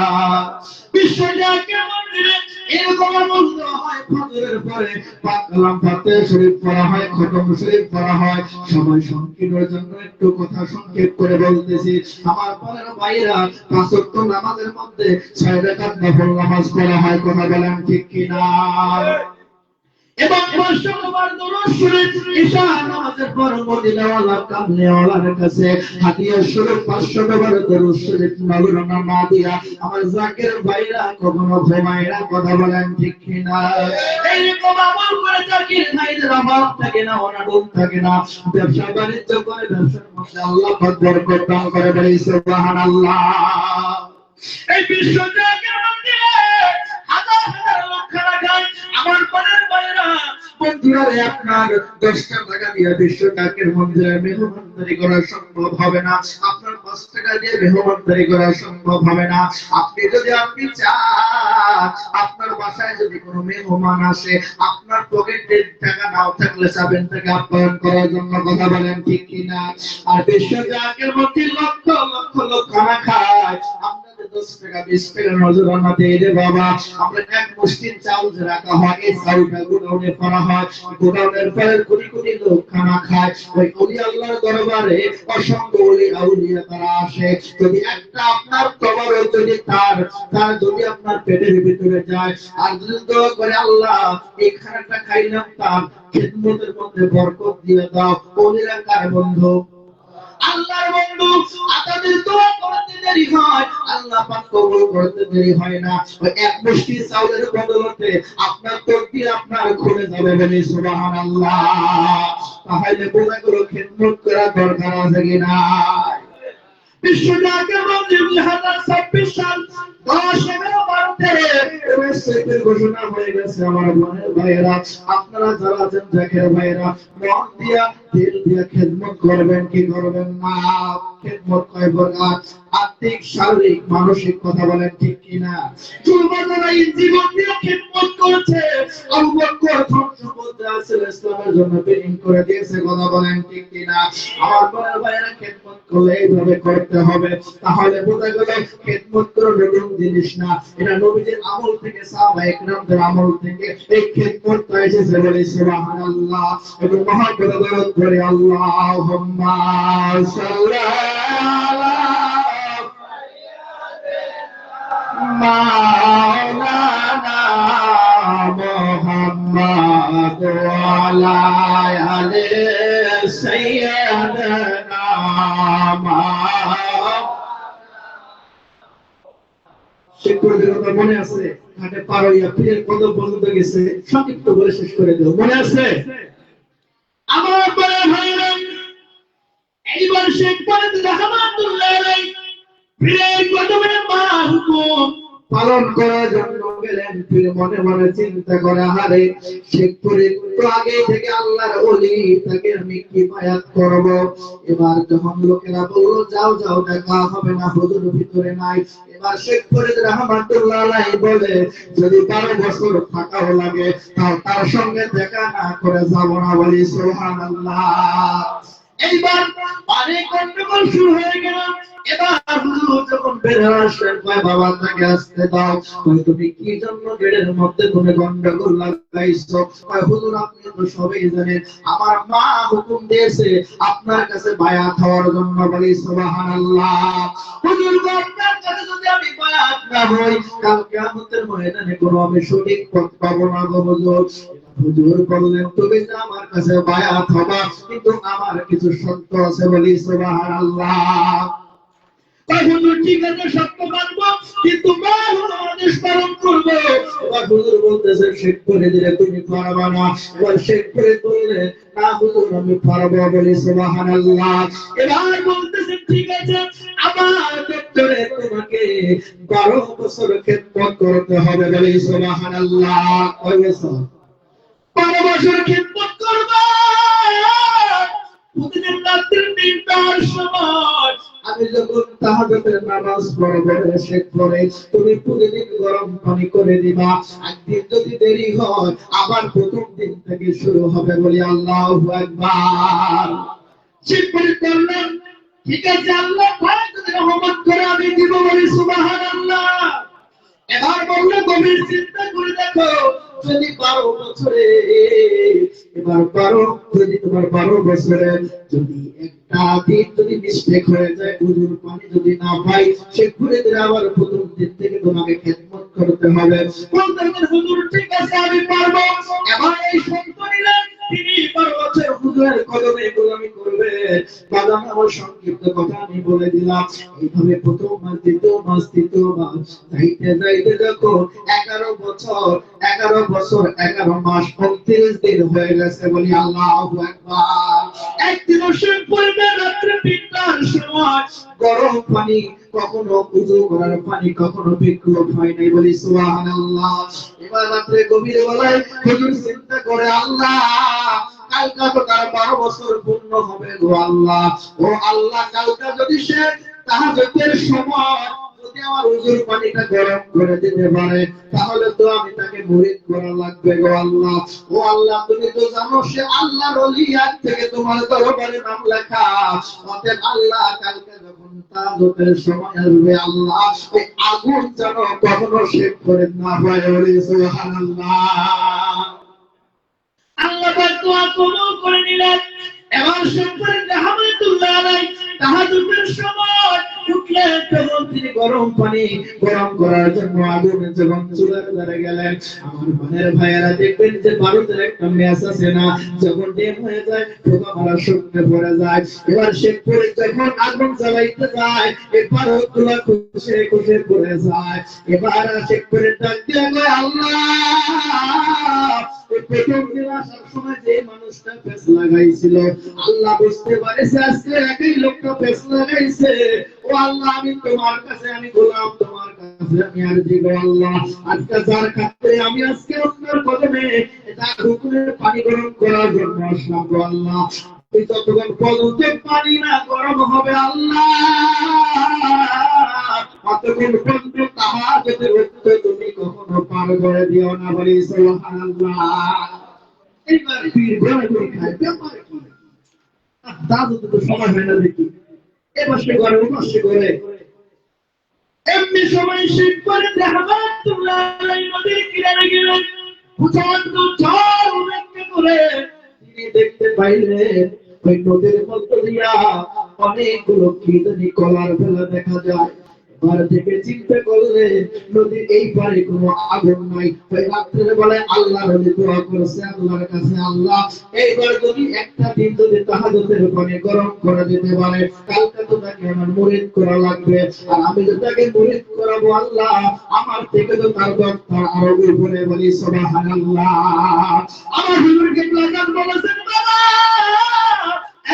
বিশ্বজাকে মন্দিরে এরকম আমল হয়, ফজরের পরে পাক কালাম ফাতিহা শরীফ পড়া হয়, খতম শরীফ পড়া হয়। সময় সংকীর্ণের জন্য একটু কথা সংক্ষেপ করে বলতেছি। আমার পরের ভাইরা 5 ওয়াক্ত নামাজের মধ্যে 6 রাকাত নফল নামাজ পড়া হয়, কথা বলেন ঠিক কিনা? এবং 500 বার দরুদ শরীফ ঈশা নামাজের পর মদিনাওয়ালা কামনেওয়ালার কাছে হাদিয়া শরীফ 500 বার দরুদ শরীফ নগরনা না দিয়া আমার জাকির ভাইরা কখনো ঘুমায় না, কথা বলেন ঠিক কিনা? এইরকম আমল করে জাকির ভাইদের অভাব থাকে না, অনাটন থাকে না, ব্যবসা বাণিজ্য করে ব্যবসার মধ্যে আল্লাহ পাক বরকত দান করে, বলি সুবহানাল্লাহ। এই বিশ্ব জাকির মন্দিরে হাজার হাজার লক্ষ টাকায় আমার পরের ভাইরা বন্ধুরা আপনার 10 টাকা দিয়ে বিশ্ব জাকির মন্দিরে মেহমানদারি করা সম্ভব হবে না, আপনার 5 টাকা দিয়ে মেহমানদারি করা সম্ভব হবে না। আপনি চান আপনার বাসায় যদি কোনো মেহমান আসে, আপনার পকেটে টাকা নাও থাকলে যাবেন তাকে আপ্যায়ন করার জন্য, কথা বলেন ঠিক কিনা? আর বিশ্ব জাকির মন্দির লক্ষ লক্ষ লোক খানা খায়, 10 টাকা 20 টাকা নজরানা দিয়ে দে বাবা। আমরা এক মুষ্টি চাউল রাখা হয়, এই চাউলটা গোডাউনে করা হয়, গোডাউনের পরে কোটি কোটি লোক খানা খায়। ওই ওলি আল্লাহর দরবারে অসংখ্য ওলি আউলিয়া তারা আসে। যদি একটা আপনার কবরে যদি তার যদি আপনার পেটের ভিতরে যায় আর যদি দোয়া করে আল্লাহ এই খানাটা খাইলাম, তার খিদমতের মধ্যে বরকত দিয়ে দাও, ওলিরা কার বন্ধু? আল্লাহর বন্ধু। আপনাদের দোয়া করতে দেরি হয়, আল্লাহ পাক কবুল করতে দেরি হয় না। ওই এক মুষ্টি চাউলের বদলতে আপনার তকদির আপনার খুলে যাবে, বলি সুবহানাল্লাহ। তাহলে বোঝা গেল খিদমত করা দরকার আছে কিনা? বিশ্ব জাকির মন্দির 2026 সাল 10/11/12 ঘোষণা হয়ে গেছে। আমার বোনের ভাইয়েরা, আপনারা যারা আছেন জাকির ভাইয়েরা, মন দিয়া দিল দিয়া খেদমত করবেন কি করবেন না? খেদমত কয় প্রকার? আত্মিক, শারীরিক, মানসিক, কথা বলেন ঠিক কিনা? যুবকরা এই জীবন দিয়ে খেদমত করছে, আবু বকর ইসলামের জন্য বেরিং করে দিয়েছে, কথা বলেন ঠিক কিনা? আমার বোনের ভাইয়েরা খেদমত করলে এইভাবে করতে হবে, তাহলে বোঝা গেল খেদমত করে নতুন জিনিস না, এটা নবীদের আমল থেকে, সাহাবায়ে কেরামদের আমল থেকে এই খেদমতটা এসেছে, বলি সুবহানাল্লাহ। এবং মহব্বত দরুদ পড়ি, আল্লাহুম্মা সাল্লি আলা মাওলানা মুহাম্মদ ওয়া আলা আলি সাইয়্যিদানা মনে আছে? ঘাটে পার হইয়া পীরের কদম পর্যন্ত গেছে, সংক্ষিপ্ত বলে শেষ করে দেব, মনে আছে? আমার বড় ভাইরা, এইবার শেখ ফরিদ রহমাতুল্লাহ আলাইহি পীরের কদমে মা হুকুম পালন করার জন্য গেলেন। পীর মনে মনে চিন্তা করে, হারে শেখ ফরিদ তো আগে থেকে আল্লাহর ওলি, তাকে আমি কি বায়াত করব? এবার যখন লোকেরা বলল যাও যাও দেখা হবে না, হুজুর ভিতরে নাই, এবার শেখ ফরিদ রহমাতুল্লাহ আলাইহি বলে, যদি 12 বছর থাকাও লাগে তাও তার সঙ্গে দেখা না করে যাব না, বলি সুবহানাল্লাহ। এইবার অনেক গন্ডগোল শুরু হয়ে গেল। এবার হুজুর যখন বের আসলেন, কয় বাবা তাকে আসতে দাও। কয় তুমি কি জন্য গেটের মধ্যে তুমি গন্ডগোল লাগাইছো? কয় হুজুর আপনি তো সবই জানেন, আমার মা হুকুম দিয়েছে আপনার কাছে বায়াত হওয়ার জন্য, বলি সুবহানাল্লাহ। হুজুর আপনার কাছে যদি আমি বায়াত না হই, কাল কিয়ামতের ময়দানে কোনো আমি সঠিক পথ পাবো না গো হুজুর। হুজুর বললেন, তুমি তো আমার কাছে বায়াত হবা, কিন্তু আমার কিছু শর্ত আছে, বলি সুবহানাল্লাহ। হুজুর ঠিক আছে সত্য মানবো, কিন্তু মা হলো আদেশ পালন করবো। এবার হুজুর বলতেছে শেখ করে দিলে তুমি পারবা না। এবার শেখ করে বললে না হুজুর আমি পারবো, বলি সুবহানাল্লাহ। এবার বলতেছে ঠিক আছে আমার ভেতরে তোমাকে 12 বছর খেদমত করতে হবে, বলি সুবহানাল্লাহ। কয় বছর? 12 বছর খেদমত করবে। প্রতিদিন রাত্রি 3টার সময় আমি যখন তাহাজ্জুদের নামাজ পড়ব শেষ করে তুমি প্রতিদিন গরম পানি করে দিবা। একদিন যদি দেরি হয় আবার প্রথম দিন থেকে শুরু হবে, বলি আল্লাহু আকবার। শিবপুরি করলেন ঠিক আছে আল্লাহ পাক যদি রহমত করে আমি দিব, বলি সুবহানাল্লাহ। এবার বললে গভীর চিন্তা করে দেখো যদি 12 বছরে এবার 12 যদি তোমার 12 বছরে যদি একটা দিন যদি মিস্টেক হয়ে যায় হুজুর পানি যদি না পাই সে ঘুরে দিলে আবার প্রথম দিন থেকে তোমাকে খেদমত করতে হবে। বলতেন হুজুর ঠিক আছে আমি পারবো। এবার এই সন্ত নিলেন তিনি 12 বছর হুজুরের কদমে গোলামি করবে। বাবা আমার সংক্ষিপ্ত কথা আমি বলে দিলাম। এইভাবে প্রথম মাস দ্বিতীয় মাস তৃতীয় মাস যাইতে যাইতে দেখো 11 বছর 11 মাস 29 দিন হয়ে গেছে, বলি আল্লাহু আকবার। একদিন অবশ্যই পড়বে রাত্রে 3টার সময় গরম পানি, কখনো উযু করার পানি কখনো বিকল্প হয় নাই, বলি সুবহানাল্লাহ। এবার রাত্রে গভীর বেলায় হুজুর চিন্তা করে আল্লাহ কালকা তো তার 12 বছর পূর্ণ হবে গো আল্লাহ। ও আল্লাহ কালকা যদি সে তাহাজ্জুদের সময় যদি আমার হুজুর পানিটা গরম করে দিতে পারে তাহলে তো আমি তাকে মুরিদ করা লাগবে গো আল্লাহ। ও আল্লাহ তুমি তো জানো সে আল্লাহর ওলি, আজ থেকে তোমার দরবারে নাম লেখা। অতএব আল্লাহ কালকে যখন তাহাজ্জুদের সময় আসবে আল্লাহ ওই আগুন যেন কখনো শেষ করে না হয়, বলি সুবহানাল্লাহ। আল্লাহ পাক দোয়া কবুল করে নিলেন। এবার সম্পর্কে রাহমাতুল্লাহ আলাইহি তাহাজ্জুদের সময় উঠলেন তখন তিনি গরম পানি গরম করার জন্য আগুনে যখন চুলার ধারে গেলেন। আমার বোনের ভাইয়েরা দেখবেন যে ভারতের একটা ম্যাচ আছে না, যখন ডেম হয়ে যায় পোকা মারা শুকনো পড়ে যায়। এবার সে পরে যখন আগুন জ্বালাইতে যায় এবার তুলা খুশে খুশে পড়ে যায়। এবার সে করে ডাক দিয়ে কয় আল্লাহ প্রথম দিন আসার সময় যে মানুষটা পেছ লাগাইছিল আল্লাহ বুঝতে পারেছে আজকে একই লোকটা পেছ লাগাইছে। ও আল্লাহ আমি তোমার কাছে আমি গোলাম, তোমার কাছে আমি আরজি গো আল্লাহ। আজকে যার কাছে আমি আজকে আপনার কদমে তার হুকুমে পানি গরম করার জন্য আসলাম গো আল্লাহ। তুই যতক্ষণ পর্যন্ত পানি না গরম হবে আল্লাহ ততক্ষণ পর্যন্ত তাহাজ্জুদের ওয়াক্ত তুমি কখনো পার করে দিও না, বলি সুবহানাল্লাহ। এইবার পীর ঘোরাঘুরি খায় ব্যাপার কি? দাদু তো সময় হয় না দেখি এবার সে ঘরে উপাস্য করে এমনি সময় শীত করে রাহমাতুল্লাহ আলাইহি নদীর কিনারে গেলেন। প্রচন্ড ঝড় উঠতে করে তিনি দেখতে পাইলেন ওই নদীর মধ্যে দিয়া অনেকগুলো কীটনি কলার ফেলা দেখা যায়। এবার থেকে চিন্তা করলে নদীর এই পারে কোনো আগুন নাই। ওই রাত্রে বলে আল্লাহ নদী দোয়া করেছে আল্লাহর কাছে আল্লাহ এইবার যদি একটা দিন যদি তাহাজ্জুদের পানি গরম করে দিতে পারে কালকে তো তাকে আমার মুরিদ করা লাগবে। আর আমি যদি তাকে মুরিদ করাবো আল্লাহ আমার থেকে তো তার দরকার আরো উপরে, বলি সুবহানাল্লাহ। আমার হুজুরকে লাগান বলেছেন বাবা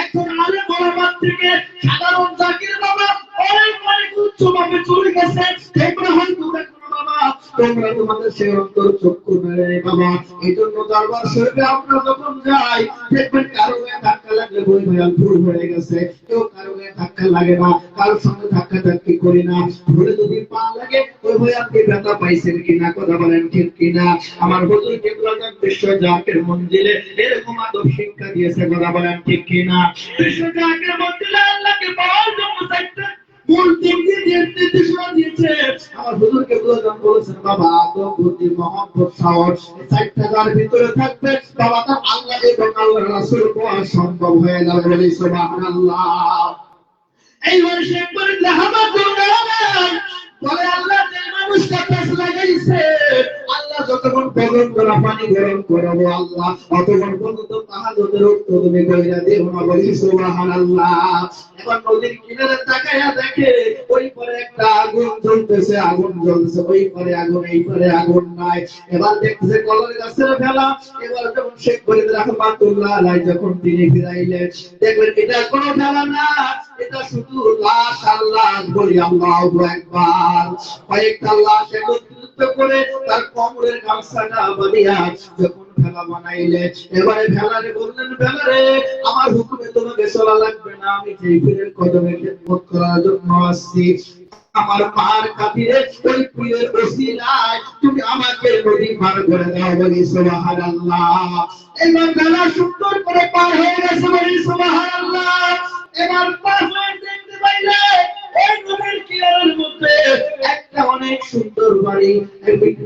এখন আলে বরাবর থেকে সাধারণ জাকির বাবা অনেক অনেক উচ্চ ভাবে চলে গেছে। তোমরা হয়তো দেখো বাবা তোমরা তোমাদের সেই অন্তর চক্ষু নেই বাবা। এই জন্য দরবার শরীফে আমরা যখন যাই দেখবেন কারো গায়ে ধাক্কা লাগলে বই ভয়াল ভুল হয়ে গেছে, কেউ কারো গায়ে ধাক্কা লাগে না, কারোর সঙ্গে ধাক্কা ধাক্কি করি না। ভুলে যদি পা লাগে ওই ভয় আপনি ব্যথা পাইছেন কিনা কথা বলেন ঠিক কিনা? আমার হুজুর কিবলা বিশ্ব জাকের মঞ্জিলে এরকম আদব শিক্ষা দিয়েছে কথা বলেন ঠিক কিনা? বিশ্ব জাকের মঞ্জিলে আল্লাহকে পাওয়ার জন্য চাইতে মূল দিক দিয়ে নির্দেশনা দিয়েছে। আমার হুজুরকে বলেছেন বাবা আদব বুদ্ধি মহব্বত সাহস এই চারটার ভিতরে থাকবে বাবা তার আল্লাহ এবং আল্লাহর রাসূল পাওয়া সম্ভব হয়ে যাবে, বলি সুবহানাল্লাহ। এইবার সে করে রাহমাতুল্লাহ বলে আল্লাহ যে মানুষটা পেছ লাগাইছে আল্লাহ যতক্ষণ পর্যন্ত না পানি গরম করবো আল্লাহ অতক্ষণ পর্যন্ত তাহাজ্জুদের উত্তর তুমি কইরা দিও না, বলি সুবহানাল্লাহ। এবার নদীর কিনারে তাকায়া দেখে ওই পারে একটা আগুন জ্বলতেছে, আগুন জ্বলতেছে, ওই পারে আগুন এই পারে আগুন নাই। এবার দেখতেছে কলার গাছের ফেলা। এবার যখন শেখ ফরিদ রাহমাতুল্লাহ আলাইহি যখন তিনি ফিরাইলেন দেখলেন এটা কোনো ফেলা না, এটা শুধু লাশ আর লাশ, বলি আল্লাহু আকবার। কয়েকটা লাশ একত্রিত করে তার কোমরের গামছাটা বাঁধিয়া যখন ভেলা বানাইলে এবারে ভেলারে বললেন, ভেলারে আমার হুকুমে তোমাকে চলা লাগবে না, আমি যেই পীরের কদমে খেদমত করার জন্য আসছি, আমার পার খাতিরে ওই পীরের ওসিলায় তুমি আমাকে নদী পার করে দাও, বলি সুবহানাল্লাহ। এবার ভেলা সুন্দর করে পার হয়ে গেছে, বলি সুবহানাল্লাহ। এবার পার হয়ে দেখতে পাইলে ওই নদীর কিনারের মধ্যে একটা অনেক সুন্দর বাড়ি,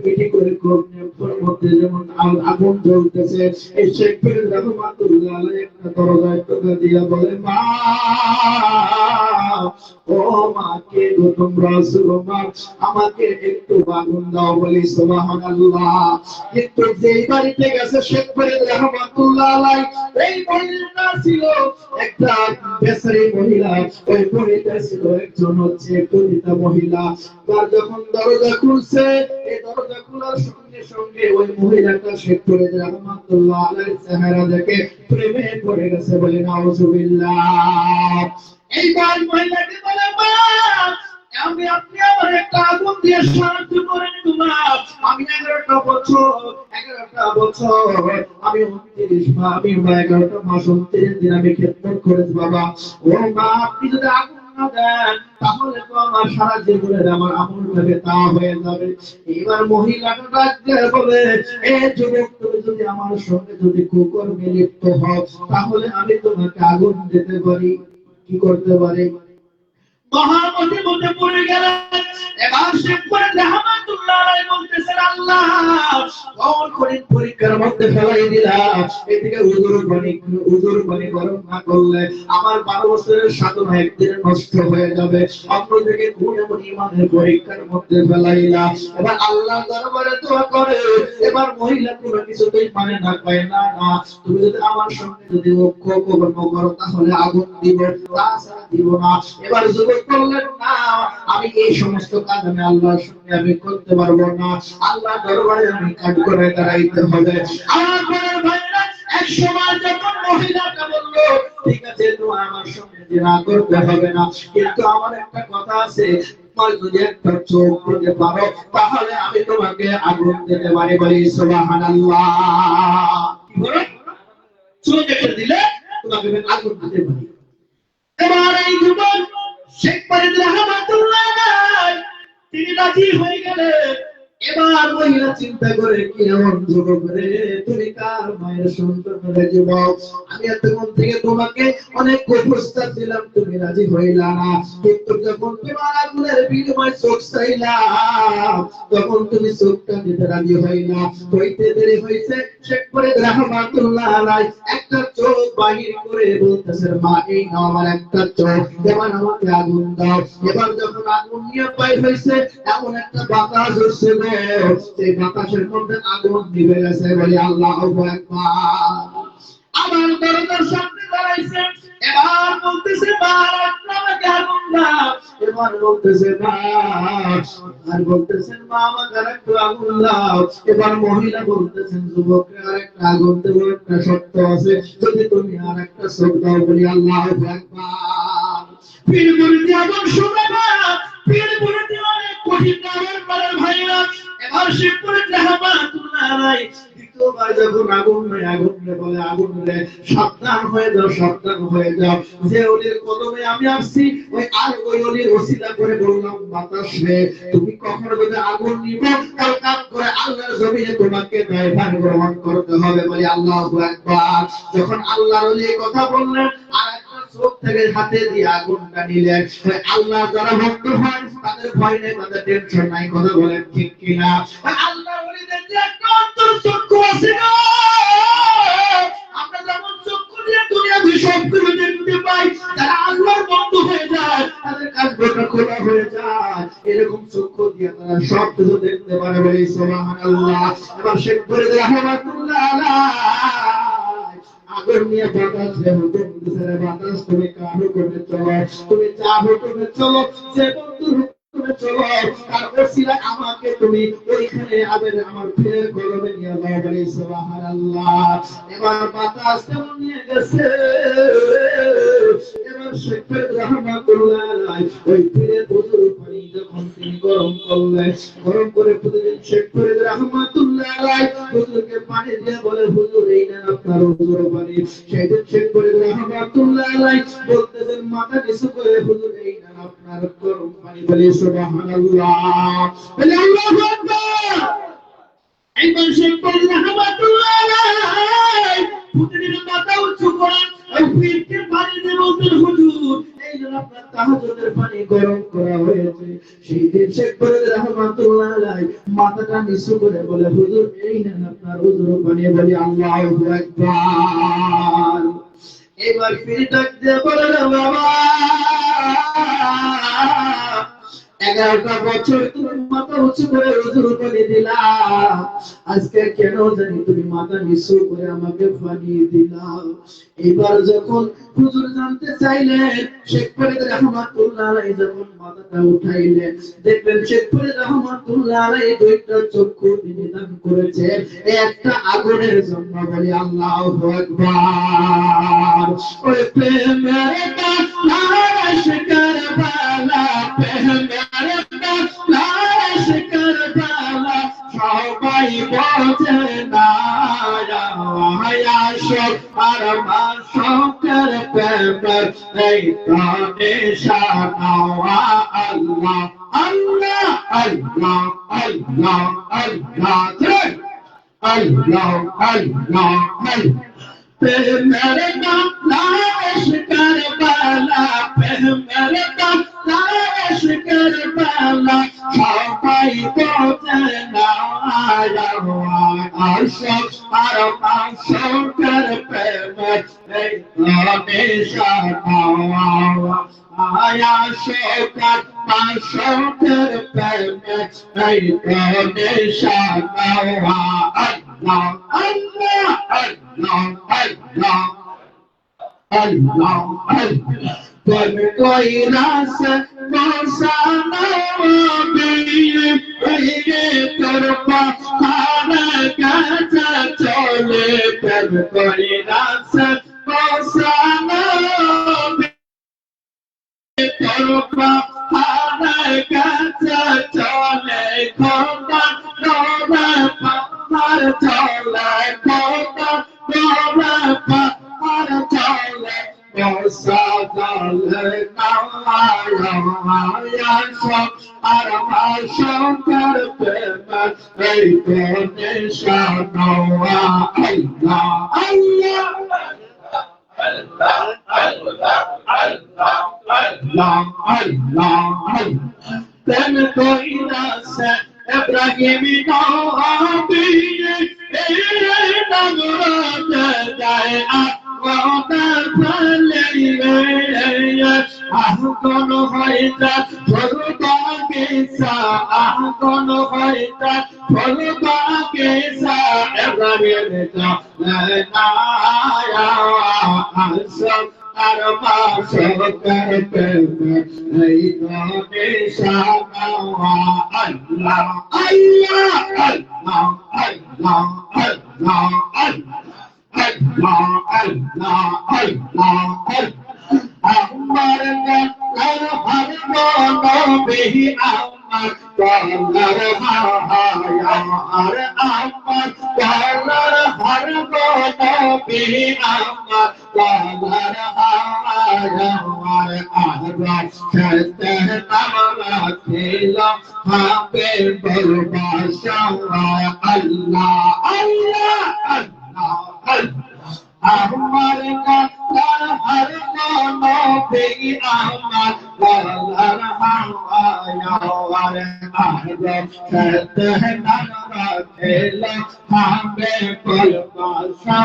মিটি করে কোণের মধ্যে যেমন আগুন জ্বলতেছে। এই শেখ ফরিদ রাহমাতুল্লাহ আলাইহি একটা দরজায় টোকা দিয়া বলে, মা ও মা, কে গো তোমরা? মা আমাকে একটু আগুন দাও, বলি সুবহানাল্লাহ। কিন্তু যেই বাড়িতে গেছে শেখ ফরিদ রাহমাতুল্লাহ আলাইহি, এই মহিলাটা ছিল একটা বেচারি মহিলা, ওই মহিলা ছিল একজন হচ্ছে পতিতা মহিলা। তার যখন দরজা খুলছে, এই দরজা খোলার সঙ্গে সঙ্গে ওই মহিলাটা শেখ ফরিদ রাহমাতুল্লাহ আলাইহির চেহারা দেখে প্রেমে পড়ে গেছে, বলে নাউজুবিল্লাহ। এইবার মহিলাকে বলে, মা আপনি আমার একটা আগুন দিয়ে সাহায্য করেন মা। আমি 11টা বছর আমি 11টা মাস 29 দিন আমি খেদমত করেছি বাবা। ও মা, আপনি যদি আগুন না দেন তাহলে তো আমার সারা জীবনের আমার আমল হবে তা হয়ে যাবে। এবার মহিলাটা ডাক দিয়ে বলে, এ যুবক, তুমি যদি আমার সঙ্গে যদি কুকর্মে লিপ্ত হও তাহলে আমি তোমাকে আগুন দিতে পারি। কি করতে পারি? মহামতি মধ্যে পড়ে গেলেন। এবার শেখ ফরিদ রাহমাতুল্লাহ আলাইহি বলতেছেন, আল্লাহ কোন কঠিন পরীক্ষার মধ্যে ফেলাই দিলাম, এদিকে উজুর পানি গরম না করলে আমার 12 বছরের সাধনা একদিনে নষ্ট হয়ে যাবে, অন্যদিকে কোন এমন ইমানের পরীক্ষার মধ্যে ফেলাইলাম। এবার আল্লাহ দরবারে দোয়া করে, এবার মহিলা কোনো কিছুতেই মানে না, কয় না না, তুমি যদি আমার সঙ্গে যদি ঐক্য করো তাহলে আগুন দিব, তাছাড়া দিব না। এবার যুবক বললেন, না আমি এই সমস্ত কাজ আমি আল্লাহর সঙ্গে আমি করতে পারবো না, আল্লাহ দরবারে আমি কাজ করে দাঁড়াইতে হবে। আমার ঘরের ভাইরা এক সময় যখন মহিলাটা বলল, ঠিক আছে তোমার আমার সঙ্গে জিনা করতে হবে না, কিন্তু আমার একটা কথা আছে, তোমার যদি একটা চোখ দিতে পারো তাহলে আমি তোমাকে আগুন দিতে পারি, বলি সুবহানাল্লাহ। কি বলো? চোখ একটা দিলে তোমাকে আগুন দিতে পারি। এবার এই যুবক শেখ ফরিদ রাহমাতুল্লাহ আলাইহি তিনি রাজি হয়ে গেলেন। এবার মহিলা চিন্তা করে, কি এমন যুবক রে, তুমি কার মায়ের সন্তান রে যুবক, আমি এতক্ষণ থেকে তোমাকে অনেক প্রস্তাব দিলাম, তুমি রাজি হইলা না, কিন্তু যখন তোমার আগুনের বিনিময়ে চোখ চাইলাম তখন তুমি চোখটা দিতে রাজি হইলা। হইতে দেরি হয়েছে, শেখ ফরিদ রাহমাতুল্লাহ আলাইহি একটা চোখ বাহির করে বলতেছেন, মা এই নাও আমার একটা চোখ, এবার আমাকে আগুন দাও। এবার যখন আগুন নিয়ে বাইর হয়েছে, এমন একটা বাতাস হচ্ছে, সেই বাতাসের মধ্যে আগুন নিভে গেছে, বলি আল্লাহু আকবার। আমার দরজার সামনে দাঁড়াইছে, এবার বলতেছে, মা আমাকে আগুন দাও। এবার বলতেছে, মা আর বলতেছেন, মা আমাকে আরেকটু আগুন দাও। এবার মহিলা বলতেছেন, যুবককে আরেকটা আগুন দেবো, একটা শর্ত আছে, যদি তুমি আরেকটা চোখ দাও, বলি আল্লাহু আকবার। পীর মুরিদ আগুন শুনে না, পীর মুরিদ অনেক কঠিন নামের পরে ভাইরা। এবার শেখ ফরিদ রাহমাতুল্লাহ আলাইহি দ্বিতীয়বার যখন আগুন বলে, আগুন রে সাবধান হয়ে যাও, সাবধান হয়ে যাও, যে ওলির কদমে আমি আসছি ওই আর ওই ওলির ওসিলা করে বললাম, বাতাস রে তুমি কখনো যদি আগুন নিবে তার কাজ করে আল্লাহর জমিনে তোমাকে দায়ভার গ্রহণ করতে হবে, বলি আল্লাহু আকবার। যখন আল্লাহর ওলি কথা বললেন আর চোখ থেকে হাতে দিয়ে আগুনটা নিলেন, আল্লাহ যারা ভক্ত হয় তাদের ভয় নেই, তাদের টেনশন নাই, কথা বলেন ঠিক কিনা? আল্লাহর ওলিদের যে একটা অন্তর্চক্ষু আছে গো, আমরা যেমন চক্ষু দিয়ে দুনিয়া সব কিছু দেখতে পাই, যারা আল্লাহর বন্ধু হয়ে যায় তাদের কাজ গোটা খোলা হয়ে যায়। এরকম চক্ষু দিয়ে তারা সব কিছু দেখতে পারে বলে সুবহানাল্লাহ। এবার শেখ ফরিদ রাহমাতুল্লাহ আলাইহি আগুন নিয়ে বাতাস হুকুম দিয়েছে, বাতাস তুমি কার হুকুমে চলো, তুমি যার হুকুমে চলো, যে বন্ধুর হুকুমে চলো, তার ওসিলা আমাকে তুমি ওইখানে আবের আমার ফিরের কলমে নিয়ে যাও বলে সুবহানাল্লাহ। এবার বাতাস কেমন নিয়ে গেছে, এবার শেখ ফরিদ রাহমাতুল্লাহ আলাইহি ওই ফিরের হুজুর পানি যখন তিনি গরম করলেন, গরম করে প্রতিদিন শেখ ফরিদ রাহমাতুল্লাহ আলাইহি হুজুরকে পানি দিয়ে বলে হুজুর এই না আপনার হুজুর পানি। সেদিন শেখ ফরিদ রাহমাতুল্লাহ আলাইহি বলতেছেন মাথা নিচু করে হুজুর এই না আপনার গরম পানি বলে সুবহানাল্লাহ, বলে আল্লাহু আকবার। একবার শেখ ফরিদ রাহমাতুল্লাহ আলাইহি প্রতিদিন মাথা উঁচু করে ওই পীরকে পানি দিয়ে বলতেন হুজুর এই যে আপনার তাহাজ্জুদের পানি গরম করা হয়েছে। সেই দিন শেখ ফরিদ রাহমাতুল্লাহ আলাইহি মাথাটা নিচু করে বলে হুজুর এই নেন আপনার হুজুর পানি বলি আল্লাহু আকবার। এবার পীর ডাক দিয়ে বলে বাবা 11টা বছর তুমি মাথা উঁচু করে হুজুর পানি দিলা, আজকে কেন জানি তুমি মাথা নিচু করে আমাকে পানি দিলা। এবার যখন হুজুর জানতে চাইলেন শেখ ফরিদ রাহমাতুল্লাহ আলাইহি যখন মাথাটা উঠাইলেন দেখবেন শেখ ফরিদ রাহমাতুল্লাহ আলাইহি দুইটা চক্ষু তিনি দান করেছেন একটা আগুনের জন্য বলি আল্লাহু আকবার। ওই প্রেমের লাশ কারবালা, প্রেমের লাশ কারবালা সবাই বোঝে না আশক আর মাশকের প্রেমের এই তো নিশানা আল্লাহ আল্লাহ আল্লাহ আল্লাহ আল্লাহ আল্লাহ আল্লাহ প্রেমের লাশ কারবালা, প্রেমের লাশ কারবালা সবাই বোঝে না আশক আর মাশকের প্রেমের এই তো নিশানা আশক আর মাশকের প্রেমের এই তো নিশানা আল্লাহ আল্লাহ আল্লাহ আল্লাহ আল্লাহ আল্লাহ। तुम कोई रास मौसाना दिए तरफा खाना गाजा चले, तुम कोई रास मौसाना तरफा खाना गाजा चले, खोदा नौरा पत्थर चले, खोदा नौरा पत्थर चले সাজালে নাওয়া সব আর মাশকের প্রেমের এই তো নিশানা আল্লাহ আল্লাহ আল্লাহ আল্লাহ আল্লাহ আল্লাহ আল্লাহ প্রেম কইরা সে ইব্রাহিমী নবী এই নগরতে যায় আওতার ফলে আহকন হইতা ফলকা কেসা, আহকন হইতা ফলকা কেসা ইব্রাহিমীটা লায়া আসব আর মাশকের প্রেমের এই তো নিশানা আল্লাহ আল্লাহ আল্লাহ আল্লাহ আল্লাহ আল্লাহ আল্লাহ আল্লাহ আমার হর নবী আমার কলর হায়া আর আমার কলর হর নবী আমার কলর হায়া আর আহরাজ খেতে নামলা ছিল হাবে বলবাসা আল্লাহ আল্লাহ আল্লাহ আমার কলর হর নবী আমার কলর হায়া আর আহরাজ খেতে নামলা ছিল হাবে বলবাসা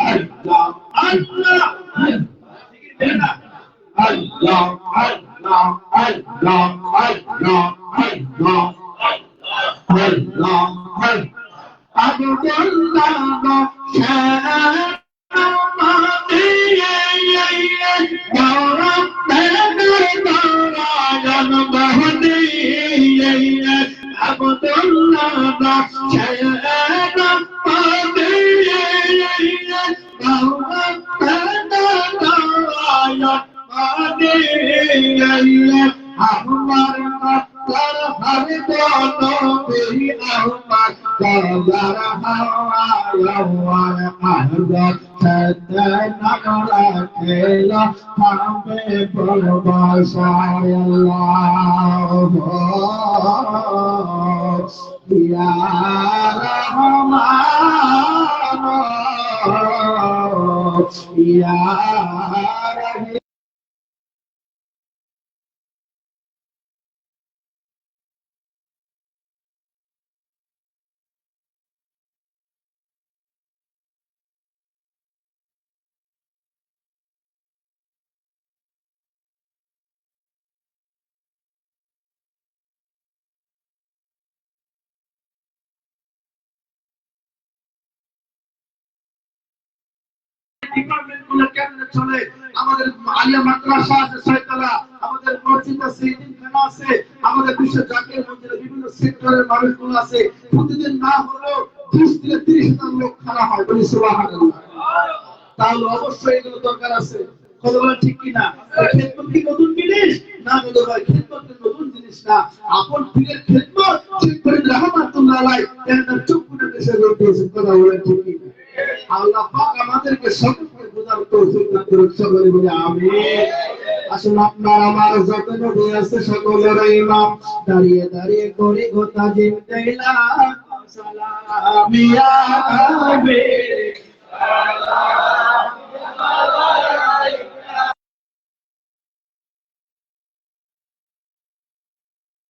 আল্লাহ আল্লাহ আল্লাহ আল্লাহ ডিপার্টমেন্টগুলো কেমনে চলে, আমাদের আলিয়া মাদ্রাসা আছে ছয়তলা, আমাদের মসজিদ আছে, ঈদখানা আছে, আমাদের বিশ্ব জাতীয় মন্দিরে বিভিন্ন সেক্টরের মানুষগুলো আছে, প্রতিদিন না হলেও 20 থেকে 30,000 লোক খারাপ হয়, বলি সুবহানাল্লাহ। তাহলে অবশ্যই এগুলো দরকার আছে, কথা বলেন ঠিক কিনা? খেদমত কি নতুন জিনিস না? বলো ভাই, খেদমত নতুন জিনিস না, আপন পীরের খেদমত ঠিক করে রাহমাতুল্লাহ আলাইহি এর চুপ করে দেশে দিয়েছেন, কথা বলেন ঠিক কিনা? আল্লাহ পাক আমাদেরকে সকলকে বোঝার তৌফিক দান করুন, সকলে বলি আমিন। আসুন আপনার আমার যত নবী আছে সকলের ইমাম দাঁড়িয়ে দাঁড়িয়ে করি গো তাজিম দেইলা সালাম ইয়া নবী সালাম